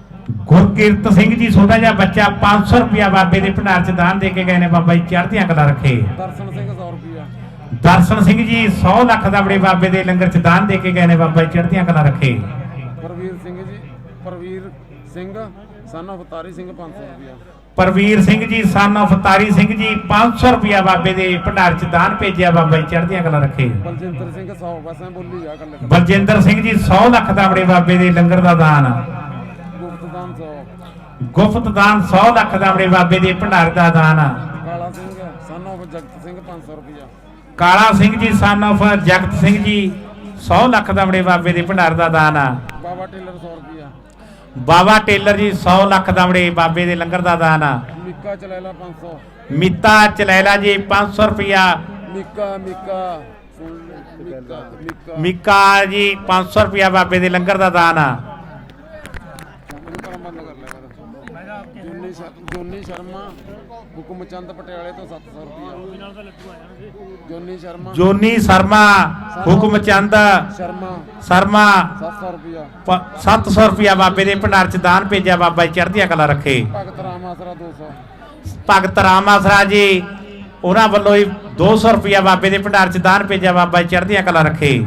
ਗੁਰਕੀਰਤ ਸਿੰਘ ਜੀ ਛੋਟਾ ਜਿਹਾ ਬੱਚਾ 500 ਰੁਪਿਆ ਬਾਬੇ ਦੇ ਭੰਡਾਰ ਚ ਦਾਨ ਦੇ ਕੇ ਗਏ ਨੇ, ਬਾਬਾ ਜੀ ਚੜ੍ਹਦੀਆਂ ਕਲਾ ਰੱਖੇ। ਦਰਸ਼ਨ ਸਿੰਘ 100 ਰੁਪਏ ਦਰਸ਼ਨ ਸਿੰਘ ਜੀ 100 ਲੱਖ ਦਾ ਬੜੇ ਬਾਬੇ ਦੇ ਲੰਗਰ ਚ ਦਾਨ ਦੇ ਕੇ ਗਏ ਨੇ, ਬਾਬਾ ਜੀ ਚੜ੍ਹਦੀਆਂ ਕਲਾ ਰੱਖੇ। ਪ੍ਰਵੀਰ ਸਿੰਘ ਸਨ ਅਵਤਾਰੀ ਸਿੰਘ 500 ਰੁਪਏ ਪ੍ਰਵੀਰ ਸਿੰਘ ਜੀ ਸਨ ਅਵਤਾਰੀ ਸਿੰਘ ਜੀ 500 ਰੁਪਿਆ ਬਾਬੇ ਦੇ ਭੰਡਾਰ ਚ ਦਾਨ ਭੇਜਿਆ, ਬਾਬਾ ਜੀ ਚੜ੍ਹਦੀਆਂ ਕਲਾ ਰੱਖੇ। ਬਲਜਿੰਦਰ ਸਿੰਘ 100 ਬਸ ਬੋਲੀ ਆ ਕੱਲੇ ਬਲਜਿੰਦਰ ਸਿੰਘ ਜੀ 100 ਲੱਖ ਦਾ ਬੜੇ ਬਾਬੇ ਦੇ ਲੰਗਰ ਦਾ ਦਾਨ। ਗੁਪਤਦਾਨ 100 ਗੁਪਤ ਦਾਨ 100 ਲੱਖ ਦਾ ਬੜੇ ਬਾਬੇ ਦੇ ਭੰਡਾਰ ਦਾ ਦਾਨ। ਕਾਲਾ ਸਿੰਘ ਸਨ ਆਫ ਜਗਤ ਸਿੰਘ 500 ਰੁਪਏ ਕਾਲਾ ਸਿੰਘ ਜੀ ਸਨ ਆਫ ਜਗਤ ਸਿੰਘ ਜੀ 100 ਲੱਖ ਦਾ ਬੜੇ ਬਾਬੇ ਦੇ ਭੰਡਾਰ ਦਾ ਦਾਨ। ਬਾਬਾ ਟੇਲਰ 100 ਰੁਪਏ ਬਾਬਾ ਟੇਲਰ ਜੀ 100 ਲੱਖ ਦਾ ਬੜੇ ਬਾਬੇ ਦੇ ਲੰਗਰ ਦਾ ਦਾਨ। ਮਿੱਕਾ ਚਲੈਲਾ 500 ਮਿੱਤਾ ਚਲੈਲਾ ਜੀ 500 ਰੁਪਿਆ। ਮਿੱਕਾ ਮਿੱਕਾ ਜੀ 500 ਰੁਪਿਆ ਬਾਬੇ ਦੇ ਲੰਗਰ ਦਾ ਦਾਨ। ਬੰਦ ਕਰ ਲੈ ਜੋਨੀ ਸ਼ਰਮਾ ਹੁਕਮ ਚੰਦ ਪਟਿਆਲੇ ਤੋਂ 700 ਰੁਪਏ ਜੋਨੀ ਸ਼ਰਮਾ ਹੁਕਮ ਚੰਦ ਸ਼ਰਮਾ 700 ਰੁਪਏ 700 ਰੁਪਿਆ ਬਾਬੇ ਦੇ ਭੰਡਾਰ ਚ ਦਾਨ ਭੇਜਿਆ, ਬਾਬਾ ਜੀ ਚੜ੍ਹਦੀਆਂ ਕਲਾ ਰੱਖੇ। ਭਗਤ ਰਾਮ ਆਸਰਾ 200 ਭਗਤ ਰਾਮ ਆਸਰਾ ਜੀ ਉਹਨਾਂ ਵੱਲੋਂ ਹੀ 200 ਰੁਪਿਆ ਬਾਬੇ ਦੇ ਭੰਡਾਰ ਚ ਦਾਨ ਭੇਜਿਆ, ਬਾਬਾ ਜੀ ਚੜ੍ਹਦੀਆਂ ਕਲਾ ਰੱਖੇ।